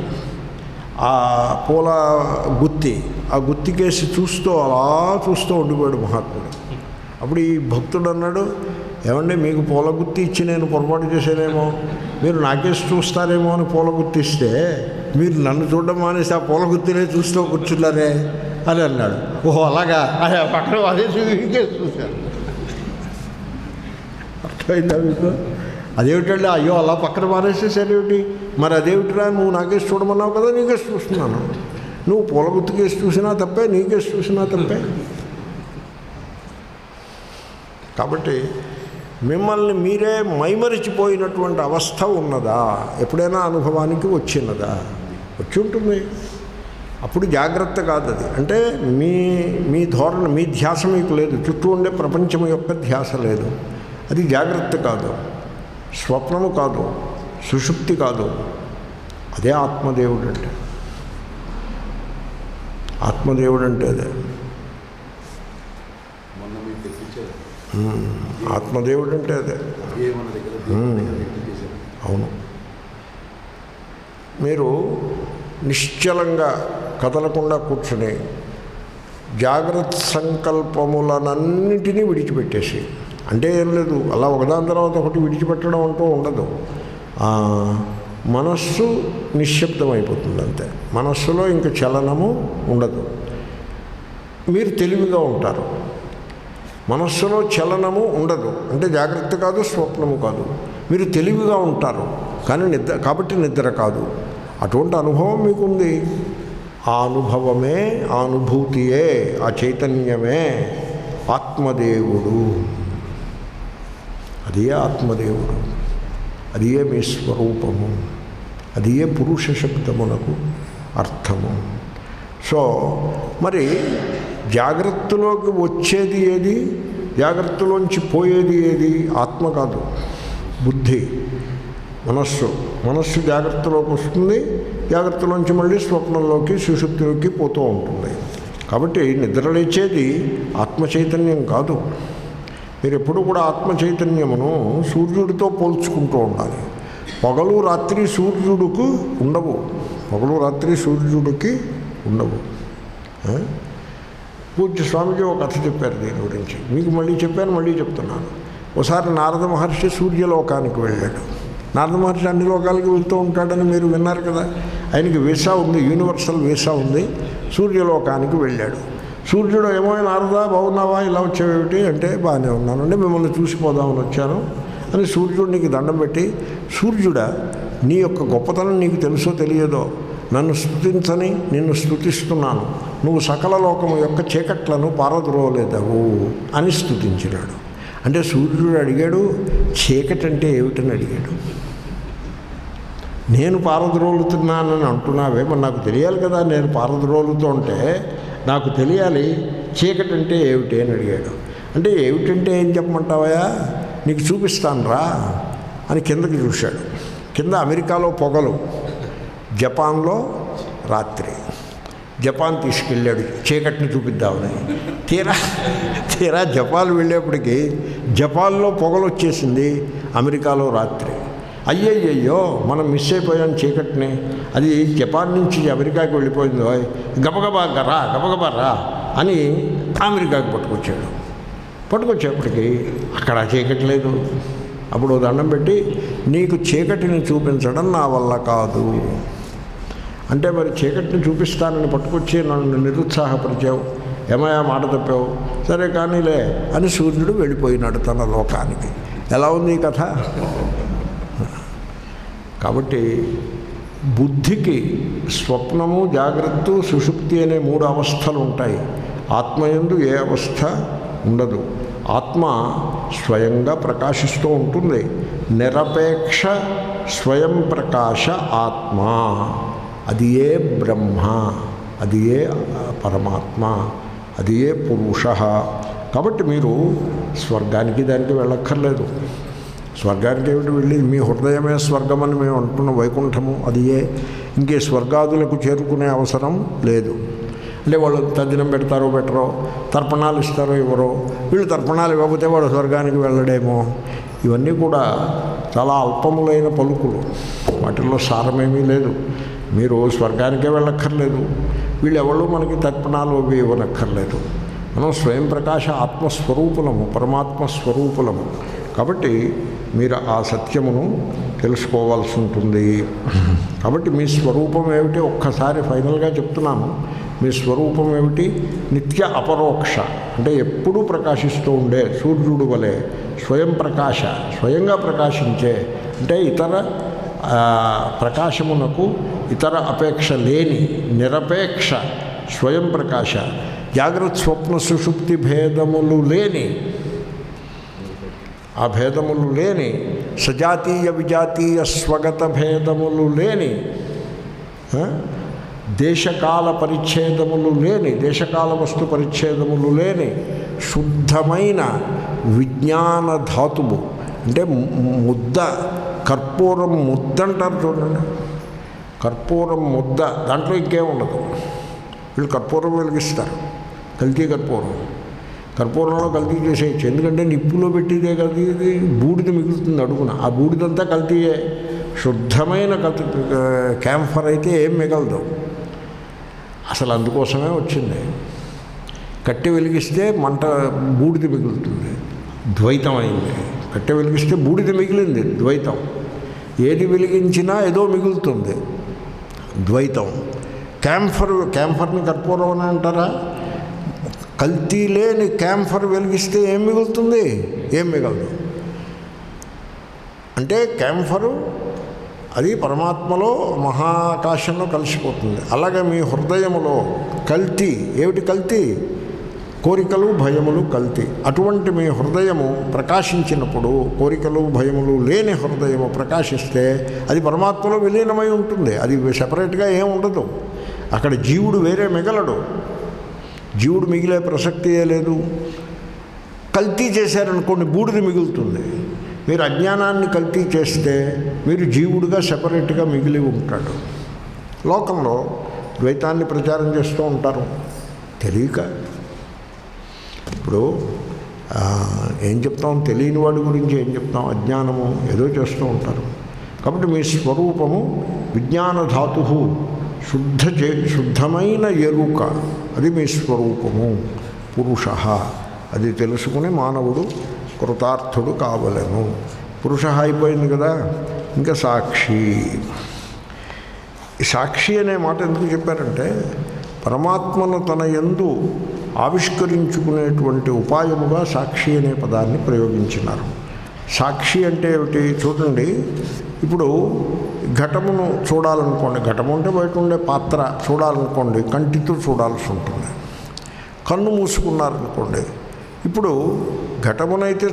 ఆ పూల గుత్తి, ఆ గుత్తికేసి అలా చూస్తూ ఉండిపోయాడు మహాత్ముడు. అప్పుడు ఈ భక్తుడు అన్నాడు, ఏమండి మీకు పూల గుత్తి ఇచ్చి నేను పొరపాటు చేశానేమో, మీరు నాకేసి చూస్తారేమో అని పూల గుత్తి ఇస్తే మీరు నన్ను చూడడం మానేసి ఆ పూల గుత్తినే చూస్తూ కూర్చున్నారే అని అన్నాడు. ఓహో అలాగా, పక్కన అదే ఇంకేసి చూశాను. అర్థమైందా మీకు? అదేమిటండి, అయ్యో అలా పక్కన మానేసేసారేమిటి? మరి అదేమిటిరా, నువ్వు నాకేసి చూడమన్నావు కదా, నీకేసి చూస్తున్నాను. నువ్వు పూల గుత్తికేసి చూసినా తప్పే, నీకేసి చూసినా తప్పే. కాబట్టి మిమ్మల్ని మీరే మైమరిచిపోయినటువంటి అవస్థ ఉన్నదా? ఎప్పుడైనా అనుభవానికి వచ్చినదా? వచ్చి ఉంటుంది. అప్పుడు జాగ్రత్త కాదు అది. అంటే మీ ధోరణి, మీ ధ్యాస మీకు లేదు, చుట్టూ ఉండే ప్రపంచం యొక్క ధ్యాస లేదు. అది జాగ్రత్త కాదు, స్వప్నము కాదు, సుషుప్తి కాదు. అదే ఆత్మదేవుడు అంటే. ఆత్మదేవుడు అంటే అదే. ఆత్మదేవుడు అంటే అదే. అవును. మీరు నిశ్చలంగా కదలకుండా కూర్చుని జాగ్రత్త సంకల్పములనన్నిటినీ విడిచిపెట్టేసి, అంటే ఏం లేదు, అలా ఒకదాని తర్వాత ఒకటి విడిచిపెట్టడం అంటూ ఉండదు. మనస్సు నిశ్శబ్దమైపోతుంది అంతే. మనస్సులో ఇంక చలనము ఉండదు. మీరు తెలివిగా ఉంటారు. మనస్సులో చలనము ఉండదు అంటే జాగ్రత్త కాదు, స్వప్నము కాదు. మీరు తెలివిగా ఉంటారు కానీ కాబట్టి నిద్ర కాదు. అటువంటి అనుభవం మీకుంది. ఆ అనుభవమే, ఆ అనుభూతియే, ఆ చైతన్యమే ఆత్మదేవుడు. అదే ఆత్మదేవుడు, అదే మీ స్వరూపము, అదే పురుష శబ్దమునకు అర్థము. సో మరి జాగ్రత్తలోకి వచ్చేది ఏది, జాగ్రత్తలోంచి పోయేది ఏది? ఆత్మ కాదు, బుద్ధి, మనస్సు జాగ్రత్తలోకి వస్తుంది, జాగ్రత్తలోంచి మళ్ళీ స్వప్నంలోకి, సుషుప్తిలోకి పోతూ ఉంటుంది. కాబట్టి నిద్రలేచేది ఆత్మ చైతన్యం కాదు. మీరు ఎప్పుడు కూడా ఆత్మ చైతన్యమును సూర్యుడితో పోల్చుకుంటూ ఉండాలి. పగలు రాత్రి సూర్యుడికి ఉండవు, పగలు రాత్రి సూర్యుడికి ఉండవు. పూజ్య స్వామిజీ ఒక కథ చెప్పారు దీని గురించి. మీకు మళ్ళీ చెప్పాను, మళ్ళీ చెప్తున్నాను. ఒకసారి నారద మహర్షి సూర్యలోకానికి వెళ్ళాడు. నారద మహర్షి అన్ని లోకాలకి వెళ్తూ ఉంటాడని మీరు విన్నారు కదా. ఆయనకి వీసా ఉంది, యూనివర్సల్ వీసా ఉంది. సూర్యలోకానికి వెళ్ళాడు. సూర్యుడు ఏమో, నారదా బాగున్నావా, ఇలా వచ్చావేమిటి అంటే, బాగానే ఉన్నాను అంటే, మిమ్మల్ని చూసిపోదామని వచ్చాను అని సూర్యుడికి దండం పెట్టి, సూర్యుడా, నీ యొక్క గొప్పతనం నీకు తెలుసో తెలియదో, నన్ను స్తుతించని నిన్ను స్తుతిస్తున్నాను, నువ్వు సకల లోకము యొక్క చీకట్లను పారద్రోలేదవు అని స్తుతించినాడు. అంటే సూర్యుడు అడిగాడు, చీకటి అంటే ఏమిటని అడిగాడు. నేను పారద్రోలుతున్నానని అంటున్నావే, మరి నాకు తెలియాలి కదా, నేను పారద్రోలుతూ ఉంటే నాకు తెలియాలి చీకటి అంటే ఏమిటి అని అడిగాడు. అంటే ఏమిటంటే ఏం చెప్పమంటావా, నీకు చూపిస్తాను రా అని కిందకి చూశాడు. కింద అమెరికాలో పొగలు, జపాన్లో రాత్రి. జపాన్ తీసుకెళ్ళాడు చీకటిని చూపిద్దామని. తీరా జపాన్ వెళ్ళేప్పటికీ జపాన్లో పొగలు వచ్చేసింది, అమెరికాలో రాత్రి. అయ్యయ్యో మనం మిస్ అయిపోయాం చీకటిని, అది జపాన్ నుంచి అమెరికాకి వెళ్ళిపోయిందో, గబగబా రా అని అమెరికాకి పట్టుకొచ్చేప్పటికి అక్కడ చీకటి లేదు. అప్పుడు దండం పెట్టి, నీకు చీకటిని చూపించడం నా వల్ల కాదు అంటే, మరి చీకటిని చూపిస్తానని పట్టుకొచ్చి నన్ను నిరుత్సాహపరిచావు, ఏమయ్యా మాట తప్పావు, సరే కానీలే అని సూర్యుడు వెళ్ళిపోయినాడు తన లోకానికి. ఎలా ఉంది ఈ కథ? కాబట్టి బుద్ధికి స్వప్నము, జాగ్రత్త, సుషుప్తి అనే 3 అవస్థలు ఉంటాయి. ఆత్మయందు ఏ అవస్థ ఉండదు. ఆత్మ స్వయంగా ప్రకాశిస్తూ ఉంటుంది. నిరపేక్ష స్వయం ప్రకాశ ఆత్మ, అది ఏ బ్రహ్మ, అది ఏ పరమాత్మ, అది ఏ పురుష. కాబట్టి మీరు స్వర్గానికి దానికి వెళ్ళక్కర్లేదు. స్వర్గానికి ఏమిటి వెళ్ళి, మీ హృదయమే స్వర్గమని మేము అంటున్న వైకుంఠము అది ఏ, ఇంకే స్వర్గాదులకు చేరుకునే అవసరం లేదు. అంటే వాళ్ళు తద్దినం పెడతారో పెట్టరో, తర్పణాలు ఇస్తారో ఇవ్వరో, వీళ్ళు తర్పణాలు ఇవ్వకపోతే వాడు స్వర్గానికి వెళ్ళడేమో, ఇవన్నీ కూడా చాలా అల్పములైన పలుకులు, వాటిల్లో సారమేమీ లేదు. మీరు స్వర్గానికే వెళ్ళక్కర్లేదు, వీళ్ళు ఎవరు మనకి తర్పణాలు అవి ఇవ్వనక్కర్లేదు. మనం స్వయం ప్రకాశ ఆత్మస్వరూపులము, పరమాత్మ స్వరూపులము. కాబట్టి మీరు ఆ సత్యమును తెలుసుకోవాల్సి ఉంటుంది. కాబట్టి మీ స్వరూపం ఏమిటి ఒక్కసారి ఫైనల్గా చెప్తున్నాను. మీ స్వరూపం ఏమిటి? నిత్య అపరోక్ష, అంటే ఎప్పుడూ ప్రకాశిస్తూ ఉండే సూర్యుడు వలె స్వయం ప్రకాశ, స్వయంగా ప్రకాశించే, అంటే ఇతర ప్రకాశమునకు ఇతర అపేక్ష లేని నిరపేక్ష స్వయం ప్రకాశ, జాగ్రత్త స్వప్న సుషుప్తి భేదములు లేని ఆ భేదములు లేని, సజాతీయ విజాతీయ స్వగత భేదములు లేని, దేశకాల పరిచ్ఛేదములు లేని, దేశకాల వస్తు పరిచ్ఛేదములు లేని శుద్ధమైన విజ్ఞాన ధాతువు. అంటే ముద్ద, కర్పూరం ముద్ద అంటారు చూడండి, కర్పూరం ముద్ద, దాంట్లో ఇంకేం ఉండదు. వీళ్ళు కర్పూరం వెలిగిస్తారు, కల్తీ కర్పూరం. కర్పూరంలో కల్తీ చేసేయచ్చు, ఎందుకంటే నిప్పులో పెట్టిదే కదా, ఇది బూడిద మిగులుతుంది అడుగున, ఆ బూడిదంతా కల్తీయే. శుద్ధమైన క్యాంఫర్ అయితే ఏం మిగలదు. అసలు అందుకోసమే వచ్చింది. కట్టె వెలిగిస్తే మంట బూడిద మిగులుతుంది, ద్వైతం అయింది. కట్టె వెలిగిస్తే బూడిద మిగిలింది, ద్వైతం. ఏది వెలిగించినా ఏదో మిగులుతుంది, ద్వైతం. క్యాంఫర్ని కర్పూరం అని అంటారా? కల్తీ లేని క్యాంఫర్ వెలిగిస్తే ఏం మిగులుతుంది? ఏం మిగలదు. అంటే క్యాంఫరు అది పరమాత్మలో మహాకాశంలో కలిసిపోతుంది. అలాగే మీ హృదయములో కల్తీ, ఏమిటి కల్తీ? కోరికలు భయములు కల్తీ. అటువంటి మీ హృదయము ప్రకాశించినప్పుడు, కోరికలు భయములు లేని హృదయము ప్రకాశిస్తే అది పరమాత్మలో విలీనమై ఉంటుంది. అది సెపరేట్గా ఏం ఉండదు. అక్కడ జీవుడు వేరే మిగలడు, జీవుడు మిగిలే ప్రసక్తియే లేదు. కల్తీ చేశారనుకోండి, బూడిద మిగులుతుంది. మీరు అజ్ఞానాన్ని కల్తీ చేస్తే మీరు జీవుడిగా సెపరేట్గా మిగిలి ఉంటాడు. లోకంలో ద్వైతాన్ని ప్రచారం చేస్తూ ఉంటారు తెలియక. ఇప్పుడు ఏం చెప్తాం, తెలియని వాడి గురించి ఏం చెప్తాం, అజ్ఞానము ఏదో చేస్తూ ఉంటారు. కాబట్టి మీ స్వరూపము విజ్ఞానధాతు, శుద్ధమైన ఎరుక, అది మీ స్వరూపము. పురుష, అది తెలుసుకుని మానవుడు కృతార్థుడు కావలెను. పురుష అయిపోయింది కదా, ఇంకా సాక్షి. ఈ సాక్షి అనే మాట ఎందుకు చెప్పారంటే, పరమాత్మను తన యందు ఆవిష్కరించుకునేటువంటి ఉపాయముగా సాక్షి అనే పదాన్ని ప్రయోగించినారు. సాక్షి అంటే ఏమిటి చూడండి. ఇప్పుడు ఘటమును చూడాలనుకోండి, ఘటము అంటే బయట ఉండే పాత్ర చూడాలనుకోండి, కంటితో చూడాల్సి ఉంటుంది. కన్ను మూసుకున్నారనుకోండి, ఇప్పుడు ఘటమునైతే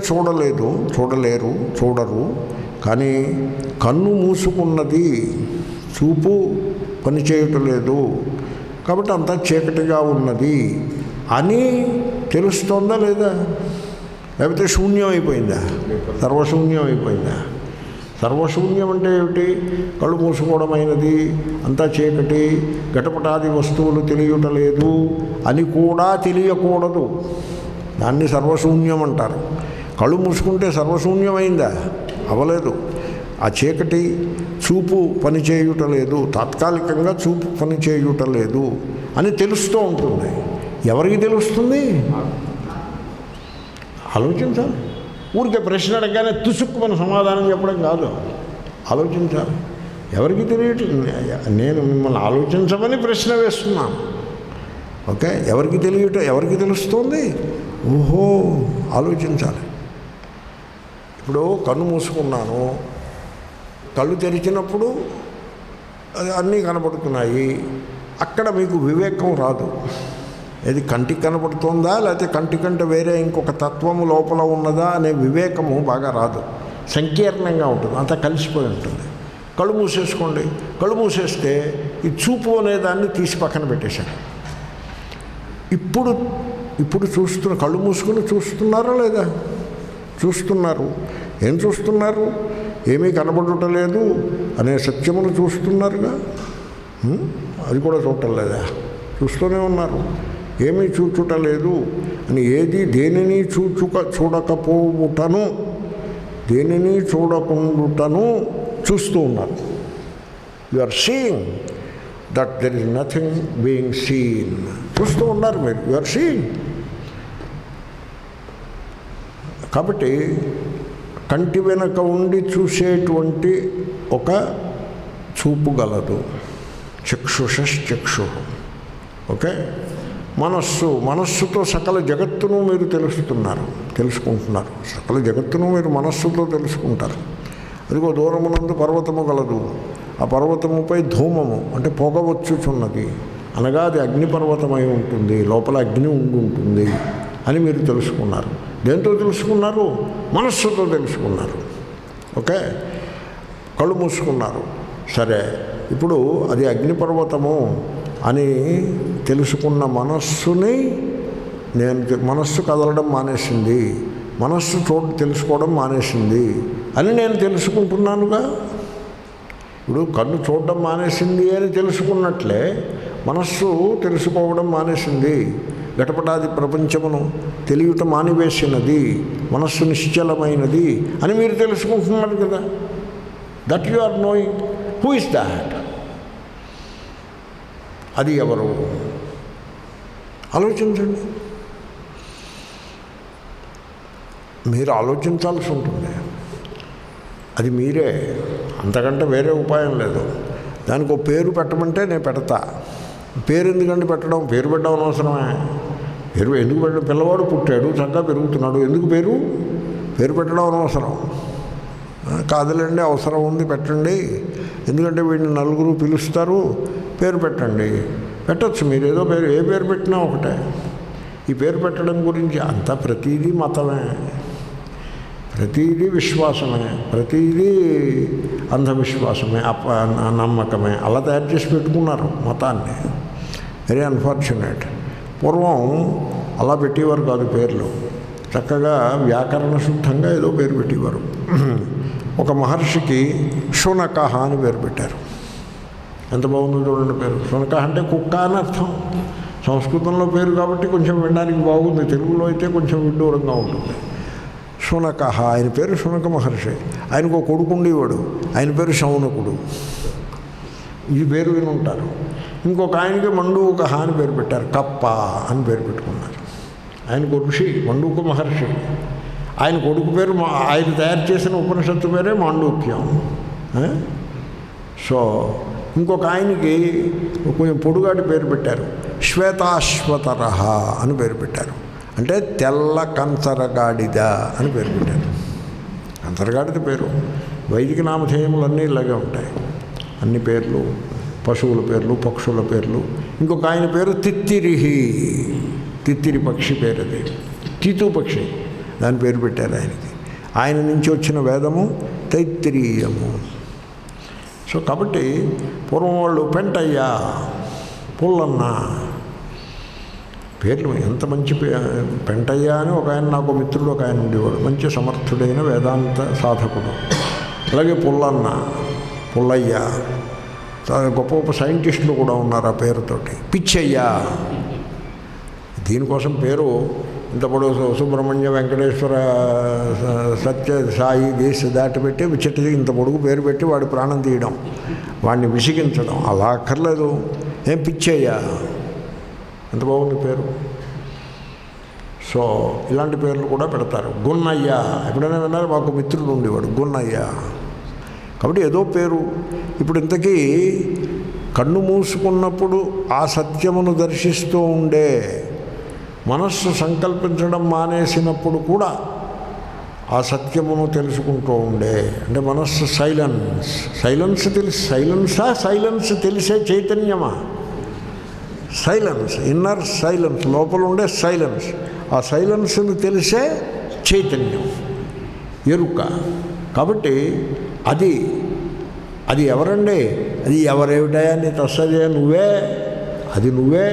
చూడరు. కానీ కన్ను మూసుకున్నది, చూపు పనిచేయటం లేదు, కాబట్టి అంతా చీకటిగా ఉన్నది అని తెలుస్తోందా లేదా? లేకపోతే శూన్యం అయిపోయిందా? సర్వశూన్యం అయిపోయిందా? సర్వశూన్యం అంటే ఏమిటి? కళ్ళు మూసుకోవడమైనది, అంతా చీకటి, ఘటపటాది వస్తువులు తెలియటలేదు అని కూడా తెలియకూడదు. దాన్ని సర్వశూన్యం అంటారు. కళ్ళు మూసుకుంటే సర్వశూన్యమైందా? అవ్వలేదు. ఆ చీకటి, చూపు పనిచేయుటలేదు, తాత్కాలికంగా చూపు పనిచేయుటలేదు అని తెలుస్తూ ఉంటుంది. ఎవరికి తెలుస్తుంది? ఆలోచించాలి. ఊరికే ప్రశ్న అడగగానే తుసుక్కుమని సమాధానం చెప్పడం కాదు, ఆలోచించాలి. ఎవరికి తెలియట్లేదు? నేను మిమ్మల్ని ఆలోచించమని ప్రశ్న వేస్తున్నాను. ఓకే, ఎవరికి తెలుస్తుంది? ఓహో, ఆలోచించాలి. ఇప్పుడు కన్ను మూసుకున్నాను, కళ్ళు తెరిచినప్పుడు అది అన్నీ కనపడుతున్నాయి. అక్కడ మీకు వివేకం రాదు. ఇది కంటికి కనపడుతుందా, లేకపోతే కంటికంటే వేరే ఇంకొక తత్వము లోపల ఉన్నదా అనే వివేకము బాగా రాదు. సంకీర్ణంగా ఉంటుంది, అంతా కలిసిపోయి ఉంటుంది. కళ్ళు మూసేసుకోండి, కళ్ళు మూసేస్తే ఈ చూపు అనేదాన్ని తీసి పక్కన పెట్టేశారు. ఇప్పుడు కళ్ళు మూసుకుని చూస్తున్నారా లేదా? చూస్తున్నారు. ఏం చూస్తున్నారు? ఏమీ కనబడటం లేదు అనే సత్యమును చూస్తున్నారుగా. అది కూడా చూడటం లేదా? చూస్తూనే ఉన్నారు. ఏమీ చూచుట లేదు అని, దేనిని చూడకపోవుటను, దేనిని చూడకుండుటను చూస్తూ ఉన్నారు. You are seeing that there is nothing being seen. చూస్తూ ఉన్నారు మీరు, యు ఆర్ సీయింగ్. కాబట్టి కంటి వెనక ఉండి చూసేటువంటి ఒక చూపు గలదు. చక్షుషశ్చక్షు. ఓకే, మనస్సుతో సకల జగత్తును మీరు తెలుసుకుంటున్నారు. సకల జగత్తును మీరు మనస్సుతో తెలుసుకుంటారు. అదిగో దూరమునందు పర్వతము గలదు, ఆ పర్వతముపై ధూమము అంటే పొగ వచ్చుచున్నది, అనగా అది అగ్నిపర్వతమై ఉంటుంది, లోపల అగ్ని ఉంటుంది అని మీరు తెలుసుకున్నారు. దేంతో తెలుసుకున్నారు? మనస్సుతో తెలుసుకున్నారు. ఓకే, కళ్ళు మూసుకున్నారు. సరే, ఇప్పుడు అది అగ్నిపర్వతము అని తెలుసుకున్న మనస్సుని మనస్సు కదలడం మానేసింది, మనస్సు తెలుసుకోవడం మానేసింది అని నేను తెలుసుకుంటున్నానుగా. ఇప్పుడు కన్ను చూడడం మానేసింది అని తెలుసుకున్నట్లే మనస్సు తెలుసుకోవడం మానేసింది, ఘటపటాది ప్రపంచమును తెలియట మానివేసినది, మనస్సు నిశ్చలమైనది అని మీరు తెలుసుకుంటున్నారు కదా. That you are knowing. Who is that? అది ఎవరు? ఆలోచించండి. మీరు ఆలోచించాల్సి ఉంటుంది. అది మీరే, అంతకంటే వేరే ఉపాయం లేదు. దానికి ఒక పేరు పెట్టమంటే నేను పెడతా. పేరు ఎందుకంటే పెట్టడం? పేరు పెట్టడం అవసరమే. పేరు ఎందుకు పెట్టడం? పిల్లవాడు పుట్టాడు, చక్కగా పెరుగుతున్నాడు, ఎందుకు పేరు పెట్టడం అనవసరం. కాదులేండి, అవసరం ఉంది, పెట్టండి. ఎందుకంటే వీడిని నలుగురు పిలుస్తారు, పేరు పెట్టండి. పెట్టచ్చు, మీరు ఏదో పేరు, ఏ పేరు పెట్టినా ఒకటే. ఈ పేరు పెట్టడం గురించి అంతా ప్రతీదీ మతమే, ప్రతీదీ విశ్వాసమే, ప్రతీదీ అంధవిశ్వాసమే, నమ్మకమే. అలా తయారు చేసి పెట్టుకున్నారు మతాన్ని. Very unfortunate. పూర్వం అలా పెట్టేవారు కాదు పేర్లు. చక్కగా వ్యాకరణ శుద్ధంగా ఏదో పేరు పెట్టేవారు. ఒక మహర్షికి శునక అని పేరు పెట్టారు. ఎంత బాగుందో చూడండి పేరు. శునక అంటే కుక్క అని అర్థం. సంస్కృతంలో పేరు కాబట్టి కొంచెం వినడానికి బాగుంది, తెలుగులో అయితే కొంచెం విడ్డూరంగా ఉంటుంది. శునక, ఆయన పేరు శునక మహర్షి. ఆయనకు ఒక కొడుకు ఉండేవాడు, ఆయన పేరు శౌనకుడు. ఈ పేరు విని ఉంటారు. ఇంకొక ఆయనకి మండూక అని పేరు పెట్టారు, కప్ప అని పేరు పెట్టుకున్నారు. ఆయనకు ఋషి మండూక మహర్షి. ఆయన కొడుకు పేరు, ఆయన తయారు చేసిన ఉపనిషత్తు పేరే మాండూక్యం. సో ఇంకొక ఆయనకి కొంచెం పొడుగాటి పేరు పెట్టారు, శ్వేతాశ్వతరహ అని పేరు పెట్టారు. అంటే తెల్ల కంచరగాడిద అని పేరు పెట్టారు. కంచరగాడిద పేరు. వైదిక నామధేయములన్నీ ఇలాగే ఉంటాయి. అన్ని పేర్లు, పశువుల పేర్లు, పక్షుల పేర్లు. ఇంకొక ఆయన పేరు తిత్తిరిహి, తిత్తిరి పక్షి పేరు అది, తీతు పక్షి, దాని పేరు పెట్టారు ఆయనకి. ఆయన నుంచి వచ్చిన వేదము తైత్తిరీయము. సో కాబట్టి పూర్వం వాళ్ళు పెంటయ్య, పుల్లన్న పేర్లు ఎంత మంచి పెంటయ్య అని ఒక ఆయన, నాకు మిత్రుడు ఒక ఆయన ఉండేవాడు, మంచి సమర్థుడైన వేదాంత సాధకుడు. అలాగే పుల్లన్న, పుల్లయ్య, గొప్ప గొప్ప సైంటిస్టులు కూడా ఉన్నారు ఆ పేరుతోటి. పిచ్చయ్య, దీనికోసం పేరు ఇంత పొడవు సుబ్రహ్మణ్య వెంకటేశ్వర సత్య సాయి దేశ దాటి పెట్టి చిట్టి ఇంత పొడుగు పేరు పెట్టి వాడి ప్రాణం తీయడం, వాడిని విసిగించడం అలా అక్కర్లేదు. ఏం పిచ్చయ్య, ఎంత బాగుంది పేరు. సో ఇలాంటి పేర్లు కూడా పెడతారు. గున్నయ్య, ఎప్పుడైనా విన్నారు? మాకు మిత్రుడు ఉండేవాడు గున్నయ్య. కాబట్టి ఏదో పేరు. ఇప్పుడు ఇంతకీ కన్ను మూసుకున్నప్పుడు ఆ సత్యమును దర్శిస్తూ ఉండే మనస్సు సంకల్పించడం మానేసినప్పుడు కూడా ఆ సత్యమును తెలుసుకుంటూ ఉండే, అంటే మనస్సు సైలెన్స్ సైలెన్స్ తెలిసే చైతన్యమా? సైలెన్స్, ఇన్నర్ సైలెన్స్, లోపల ఉండే సైలెన్స్, ఆ సైలెన్స్ని తెలిసే చైతన్యం, ఎరుక. కాబట్టి అది ఎవరండి? అది ఎవరేమిటాయా? నీ తస్సదే, నువ్వే, అది నువ్వే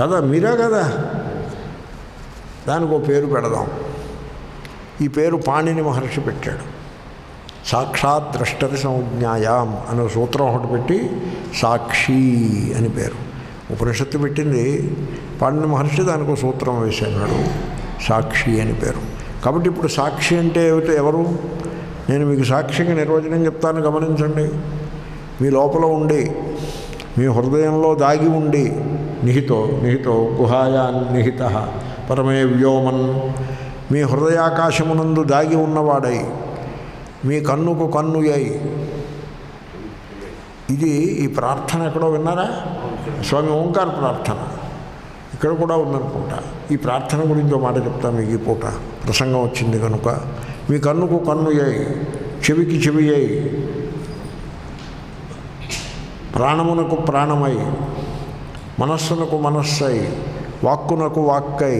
కదా, మీరే కదా. దానికి ఒక పేరు పెడదాం. ఈ పేరు పాణిని మహర్షి పెట్టాడు. సాక్షాత్ ద్రష్టరి సంజ్ఞాయాం అనే సూత్రం ఒకటి పెట్టి సాక్షి అని పేరు. ఉపనిషత్తు పెట్టింది పాణిని మహర్షి, దానికి ఒక సూత్రం వేసాడు, సాక్షి అని పేరు. కాబట్టి ఇప్పుడు సాక్షి అంటే ఏమిటో ఎవరు? నేను మీకు సాక్షిగా నిర్వచనం చెప్తాను, గమనించండి. మీ లోపల ఉండి, మీ హృదయంలో దాగి ఉండి, నిహితో గుహాయా నిహిత పరమే వ్యోమన్, మీ హృదయాకాశమునందు దాగి ఉన్నవాడై, మీ కన్నుకు కన్ను అయి. ఇది ఈ ప్రార్థన ఎక్కడో విన్నారా? స్వామి ఓంకార ప్రార్థన ఇక్కడ కూడా ఉందనుకుంటా. ఈ ప్రార్థన గురించి ఒక మాట చెప్తాను మీకు ఈ పూట, ప్రసంగం వచ్చింది కనుక. మీ కన్నుకు కన్ను అయి, చెవికి చెవి అయి, ప్రాణమునకు ప్రాణమై, మనస్సునకు మనస్సై, వాక్కునకు వాక్కై,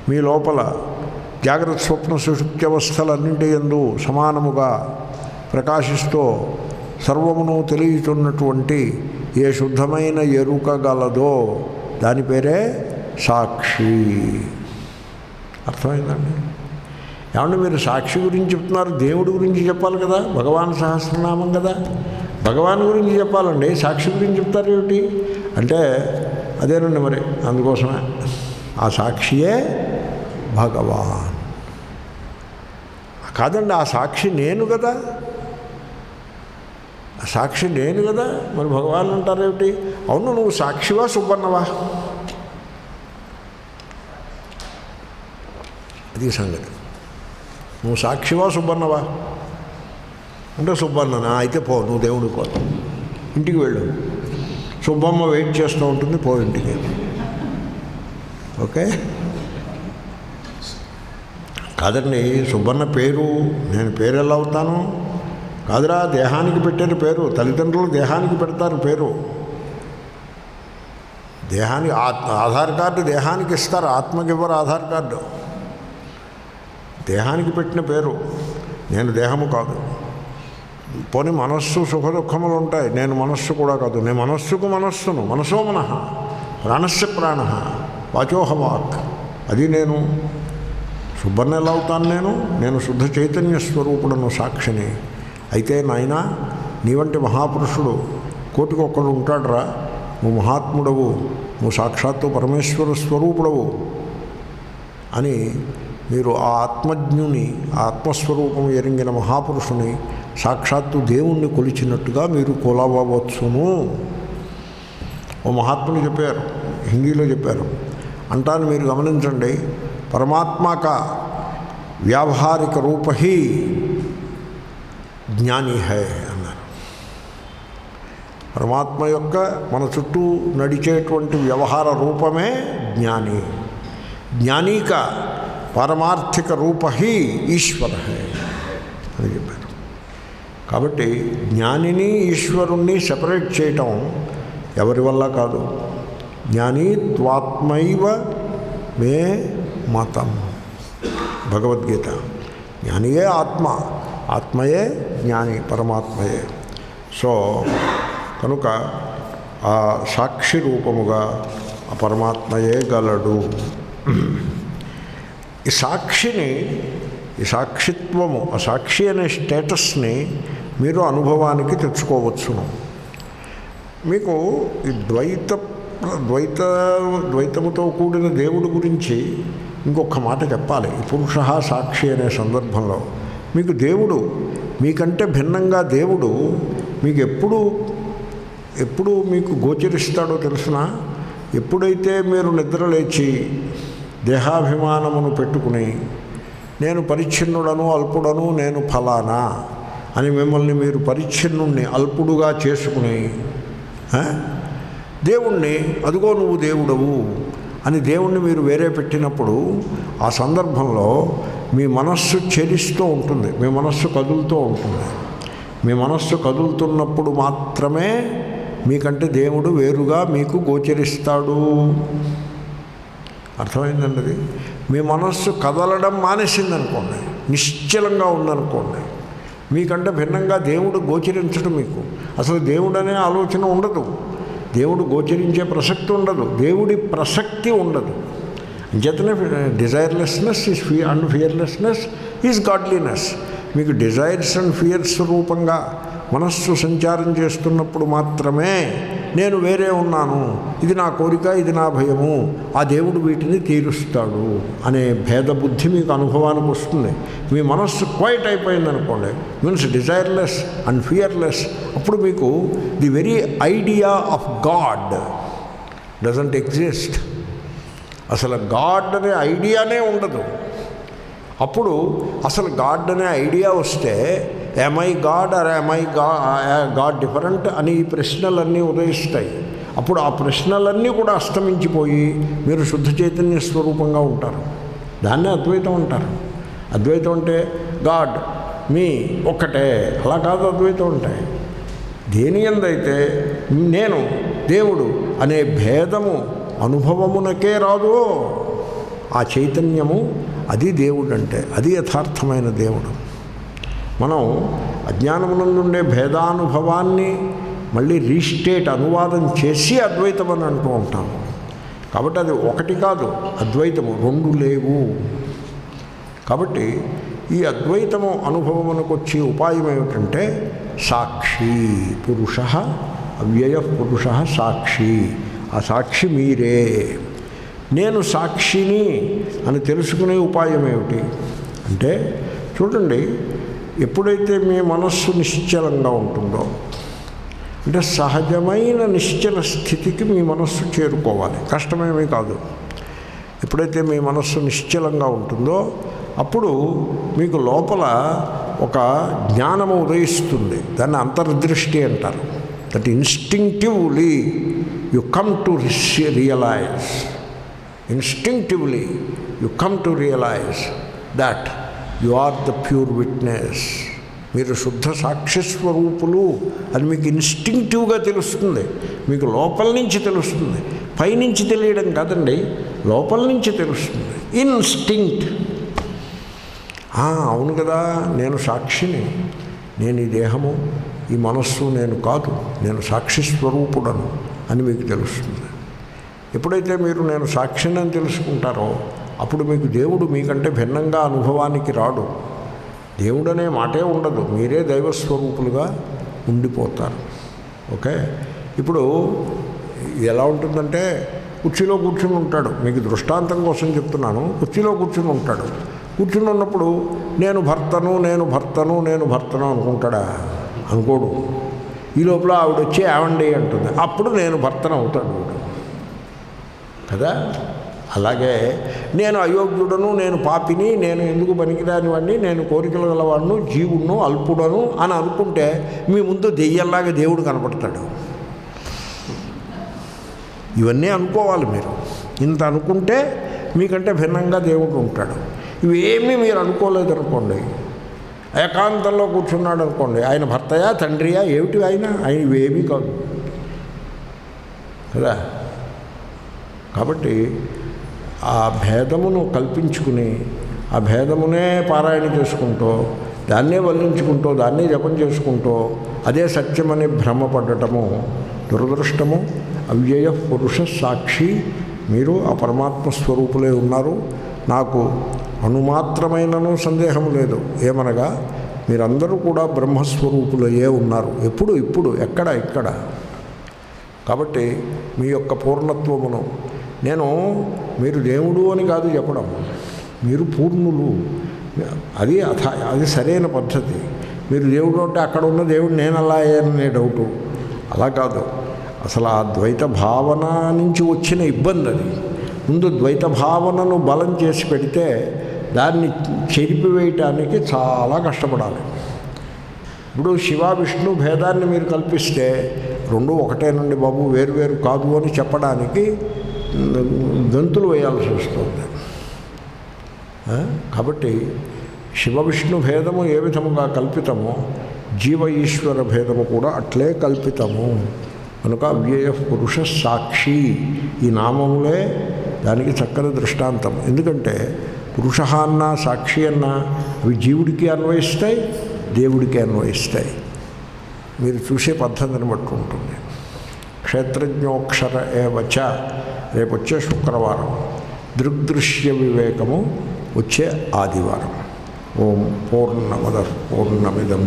మీ లోపల జాగ్రత్త స్వప్న సుషుప్త్యవస్థలన్నింటి యందు సమానముగా ప్రకాశిస్తూ సర్వమును తెలియచున్నటువంటి ఏ శుద్ధమైన ఎరుక గలదో దాని పేరే సాక్షి. అర్థమైందండి? ఏమంటే మీరు సాక్షి గురించి చెప్తున్నారు, దేవుడి గురించి చెప్పాలి కదా, భగవాన్ సహస్రనామం కదా, భగవాన్ గురించి చెప్పాలండి, సాక్షి గురించి చెప్తారు ఏమిటి అంటే అదేనండి మరి. అందుకోసమే ఆ సాక్షియే భగవాన్. కాదండి, ఆ సాక్షి నేను కదా, ఆ సాక్షి నేను కదా, మరి భగవాన్ అంటారేమిటి? అవును, నువ్వు సాక్షివా సుబ్బన్నవా? అది సంగతి. నువ్వు సాక్షివా సుబ్బన్నవా అంటే సుబ్బన్ననా, అయితే పో, నువ్వు దేవుడికి పో, ఇంటికి వెళ్ళు, సుబ్బమ్మ వెయిట్ చేస్తూ ఉంటుంది, పో ఇంటికి. ఓకే? కాదండి, సుబ్బన్న పేరు, నేను పేరు ఎలా అవుతాను? కాదురా, దేహానికి పెట్టారు పేరు, తల్లిదండ్రులు దేహానికి పెడతారు పేరు. దేహానికి ఆధార్ కార్డు దేహానికి ఇస్తారు, ఆత్మకి ఇవ్వరు ఆధార్ కార్డు. దేహానికి పెట్టిన పేరు. నేను దేహము కాదు. పోనీ మనస్సు సుఖ దుఃఖములు ఉంటాయి, నేను మనస్సు కూడా కాదు. నేను మనస్సుకు మనస్సును, మనసో మనః, ప్రాణస్య ప్రాణ, వాచోహ వాక్, అది నేను. సుబ్బన్న ఎలా అవుతాను నేను శుద్ధ చైతన్య స్వరూపుడను, సాక్షిని. అయితే నాయనా, నీ వంటి మహాపురుషుడు కోటికి ఒక్కడు ఉంటాడురా, నువ్వు మహాత్ముడవు, నువ్వు సాక్షాత్తు పరమేశ్వర స్వరూపుడవు అని మీరు ఆ ఆత్మజ్ఞుని, ఆత్మస్వరూపం ఎరింగిన మహాపురుషుని, సాక్షాత్తు దేవుణ్ణి కొలిచినట్టుగా మీరు కొలవవచ్చును. ఓ మహాత్ముని చెప్పారు, హిందీలో చెప్పారు. అంటాను మీరు గమనించండి. పరమాత్మ కా వ్యావహారిక రూప హీ జ్ఞాని హై అన్నారు. పరమాత్మ యొక్క మన చుట్టూ నడిచేటువంటి వ్యవహార రూపమే జ్ఞాని. జ్ఞాని కా పారమార్థిక రూప హీ ఈశ్వర హై అని చెప్పారు. కాబట్టి జ్ఞానిని ఈశ్వరుణ్ణి సెపరేట్ చేయటం ఎవరి వల్ల కాదు. జ్ఞాని త్వాత్మైవ మే మతం, భగవద్గీత. జ్ఞానియే ఆత్మ, ఆత్మయే జ్ఞాని, పరమాత్మయే. సో కనుక ఆ సాక్షి రూపముగా ఆ పరమాత్మయే గలడు. ఈ సాక్షిని, ఈ సాక్షిత్వము, ఆ సాక్షి అనే స్టేటస్ని మీరు అనుభవానికి తెచ్చుకోవచ్చును. మీకు ఈ ద్వైతముతో కూడిన దేవుడి గురించి ఇంకొక మాట చెప్పాలి. పురుష సాక్షి అనే సందర్భంలో మీకు దేవుడు, మీకంటే భిన్నంగా దేవుడు మీకు ఎప్పుడు మీకు గోచరిస్తాడో తెలుసిన? ఎప్పుడైతే మీరు నిద్రలేచి దేహాభిమానమును పెట్టుకుని నేను పరిచ్ఛిన్నుడను, అల్పుడను, నేను ఫలానా అని మిమ్మల్ని మీరు పరిచ్ఛిన్నుణ్ణి, అల్పుడుగా చేసుకుని దేవుణ్ణి, అదిగో నువ్వు దేవుడవు అని దేవుణ్ణి మీరు వేరే పెట్టినప్పుడు ఆ సందర్భంలో మీ మనస్సు చెలిస్తూ ఉంటుంది, మీ మనస్సు కదులుతూ ఉంటుంది. మీ మనస్సు కదులుతున్నప్పుడు మాత్రమే మీకంటే దేవుడు వేరుగా మీకు గోచరిస్తాడు. అర్థమైందండి? అది మీ మనస్సు కదలడం మానేసిందనుకోండి, నిశ్చలంగా ఉందనుకోండి, మీకంటే భిన్నంగా దేవుడు గోచరించడం, మీకు అసలు దేవుడు అనే ఆలోచన ఉండదు, దేవుడు గోచరించే ప్రసక్తి ఉండదు, దేవుడి ప్రసక్తి ఉండదు. అంచేతనే desirelessness and fearlessness is godliness. మీకు డిజైర్స్ అండ్ ఫియర్స్ రూపంగా మనస్సు సంచారం చేస్తున్నప్పుడు మాత్రమే నేను వేరే ఉన్నాను, ఇది నా కోరిక, ఇది నా భయము, ఆ దేవుడు వీటిని తీరుస్తాడు అనే భేదబుద్ధి మీకు అనుభవానికి వస్తుంది. మీ మనస్సు క్వైట్ అయిపోయిందనుకోండి, మీన్స్ డిజైర్లెస్ అండ్ ఫియర్లెస్, అప్పుడు మీకు the very idea of God doesn't exist. అసలు గాడ్ అనే ఐడియానే ఉండదు. అప్పుడు అసలు గాడ్ అనే ఐడియా వస్తే am I God or am I God different అని ఈ ప్రశ్నలన్నీ ఉదయిస్తాయి. అప్పుడు ఆ ప్రశ్నలన్నీ కూడా అస్తమించిపోయి మీరు శుద్ధ చైతన్య స్వరూపంగా ఉంటారు. దాన్నే అద్వైతం అంటారు. అద్వైతం అంటే గాడ్ మీ ఒక్కటే, అలా కాదు అద్వైతం అంటే. దేని యందైతే నేను దేవుడు అనే భేదము అనుభవమునకే రాదో ఆ చైతన్యము, అది దేవుడు అంటే, అది యథార్థమైన దేవుడు. మనం అజ్ఞానమునందుండే భేదానుభవాన్ని మళ్ళీ రీస్టేట్ అనువాదం చేసి అద్వైతం అని అంటూ ఉంటాము. కాబట్టి అది ఒకటి కాదు, అద్వైతము రెండు లేవు. కాబట్టి ఈ అద్వైతము అనుభవమునకు వచ్చే ఉపాయం ఏమిటంటే సాక్షి పురుష, అవ్యయ పురుష సాక్షి. ఆ సాక్షి మీరే. నేను సాక్షిని అని తెలుసుకునే ఉపాయం ఏమిటి అంటే, చూడండి, ఎప్పుడైతే మీ మనస్సు నిశ్చలంగా ఉంటుందో, అంటే సహజమైన నిశ్చల స్థితికి మీ మనస్సు చేరుకోవాలి, కష్టమేమీ కాదు. ఎప్పుడైతే మీ మనస్సు నిశ్చలంగా ఉంటుందో అప్పుడు మీకు లోపల ఒక జ్ఞానము ఉదయిస్తుంది. దాన్ని అంతర్దృష్టి అంటారు. That instinctively you come to realize, instinctively you come to realize that you are the pure witness. మీరు శుద్ధ సాక్షి స్వరూపులు అని మీకు ఇన్స్టింక్టివ్గా తెలుస్తుంది. మీకు లోపల నుంచి తెలుస్తుంది, పైనుంచి తెలియడం కాదండి, లోపల నుంచి తెలుస్తుంది. ఇన్స్టింక్ట్. అవును కదా, నేను సాక్షిని, నేను ఈ దేహము ఈ మనస్సు నేను కాదు, నేను సాక్షి స్వరూపుడను అని మీకు తెలుస్తుంది. ఎప్పుడైతే మీరు నేను సాక్షిని అని తెలుసుకుంటారో అప్పుడు మీకు దేవుడు మీకంటే భిన్నంగా అనుభవానికి రాడు. దేవుడు అనే మాటే ఉండదు, మీరే దైవస్వరూపులుగా ఉండిపోతారు. ఓకే, ఇప్పుడు ఎలా ఉంటుందంటే కుర్చీలో కూర్చుని ఉంటాడు, మీకు దృష్టాంతం కోసం చెప్తున్నాను. కుర్చీలో కూర్చుని ఉంటాడు, కూర్చుని ఉన్నప్పుడు నేను భర్తను నేను భర్తను నేను భర్తను అనుకుంటాడా? అనుకోడు. ఈ లోపల ఆవిడ వచ్చి ఏమండి అంటుంది, అప్పుడు నేను భర్తను అవుతాడు కదా. అలాగే నేను అయోగ్యుడను, నేను పాపిని, నేను ఎందుకు పనికిరాని వాడిని, నేను కోరికలు గలవాడును, జీవుడును, అల్పుడను అని అనుకుంటే మీ ముందు దెయ్యంలాగా దేవుడు కనపడతాడు. ఇవన్నీ అనుకోవాలి మీరు. ఇంత అనుకుంటే మీకంటే భిన్నంగా దేవుడు ఉంటాడు. ఇవేమీ మీరు అనుకోలేదనుకోండి, ఏకాంతంలో కూర్చున్నాడు అనుకోండి, ఆయన భర్తయా తండ్రియా ఏమిటి ఆయన ఇవేమీ కాదు కదా. కాబట్టి ఆ భేదమును కల్పించుకుని ఆ భేదమునే పారాయణ చేసుకుంటూ దాన్నే వల్లించుకుంటూ దాన్నే జపం చేసుకుంటూ అదే సత్యమని భ్రమపడటము దురదృష్టము. అవ్యయ పురుష సాక్షి, మీరు ఆ పరమాత్మ స్వరూపులే ఉన్నారు. నాకు అణుమాత్రమైనను సందేహం లేదు. ఏమనగా మీరందరూ కూడా బ్రహ్మస్వరూపులయ్యే ఉన్నారు. ఇప్పుడు ఎక్కడ ఇక్కడ. కాబట్టి మీ యొక్క పూర్ణత్వమును నేను మీరు దేవుడు అని కాదు చెప్పడం, మీరు పూర్ణులు. అది సరైన పద్ధతి. మీరు దేవుడు అంటే అక్కడ ఉన్న దేవుడు నేను అలా అయ్యాననే డౌటు. అలా కాదు, అసలు ఆ ద్వైత భావన నుంచి వచ్చిన ఇబ్బంది అది. ముందు ద్వైత భావనను బలం చేసి పెడితే దాన్ని చెరిపివేయటానికి చాలా కష్టపడాలి. ఇప్పుడు శివ విష్ణు భేదాన్ని మీరు కల్పిస్తే రెండు ఒకటేనండి బాబు, వేరు కాదు అని చెప్పడానికి గంతులు వేయాల్సి వస్తుంది. కాబట్టి శివ విష్ణు భేదము ఏ విధముగా కల్పితమో జీవ ఈశ్వర భేదము కూడా అట్లే కల్పితము. కనుక అవ్యయ పురుష సాక్షి ఈ నామములే దానికి చక్కని దృష్టాంతం. ఎందుకంటే పురుష అన్నా సాక్షి అన్నా అవి జీవుడికి అన్వయిస్తాయి, దేవుడికి అన్వయిస్తాయి. మీరు చూసే పద్ధతిని బట్టి ఉంటుంది. క్షేత్రజ్ఞోక్షర ఏవచ రేపు వచ్చే శుక్రవారం, దృగ్దృశ్య వివేకము వచ్చే ఆదివారం. ఓం పూర్ణమద పూర్ణమిదం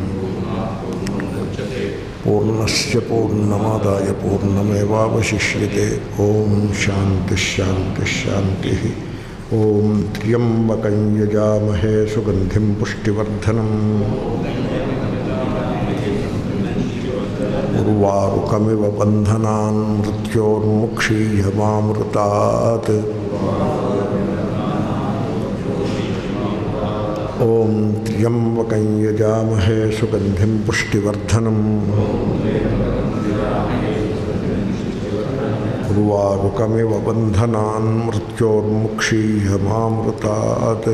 పూర్ణస్య పూర్ణమాదాయ పూర్ణమేవావశిష్యతే. ఓం శాంతి శాంతి శాంతి. ఓం త్ర్యంబకం యజామహే సుగంధిం పుష్టివర్ధనం. ఉర్వారుకమివ బంధనాన్ మృత్యోర్ముక్షీయమామృతాత్. ఓం త్ర్యంబకం యజామహే సుగంధిం పుష్టివర్ధనం. ఉర్వారుకమివ బంధనాన్ మృత్యోర్ముక్షీయమామృతాత్.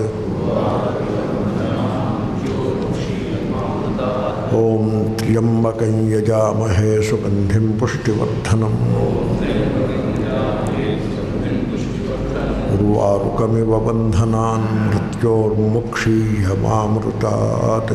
ఓం త్ర్యంబకం యజామహే సుగంధిం పుష్టివర్ధనం. उर्वारुकमिव बन्धनान् मृत्योर्मुक्षीयमामृतात्।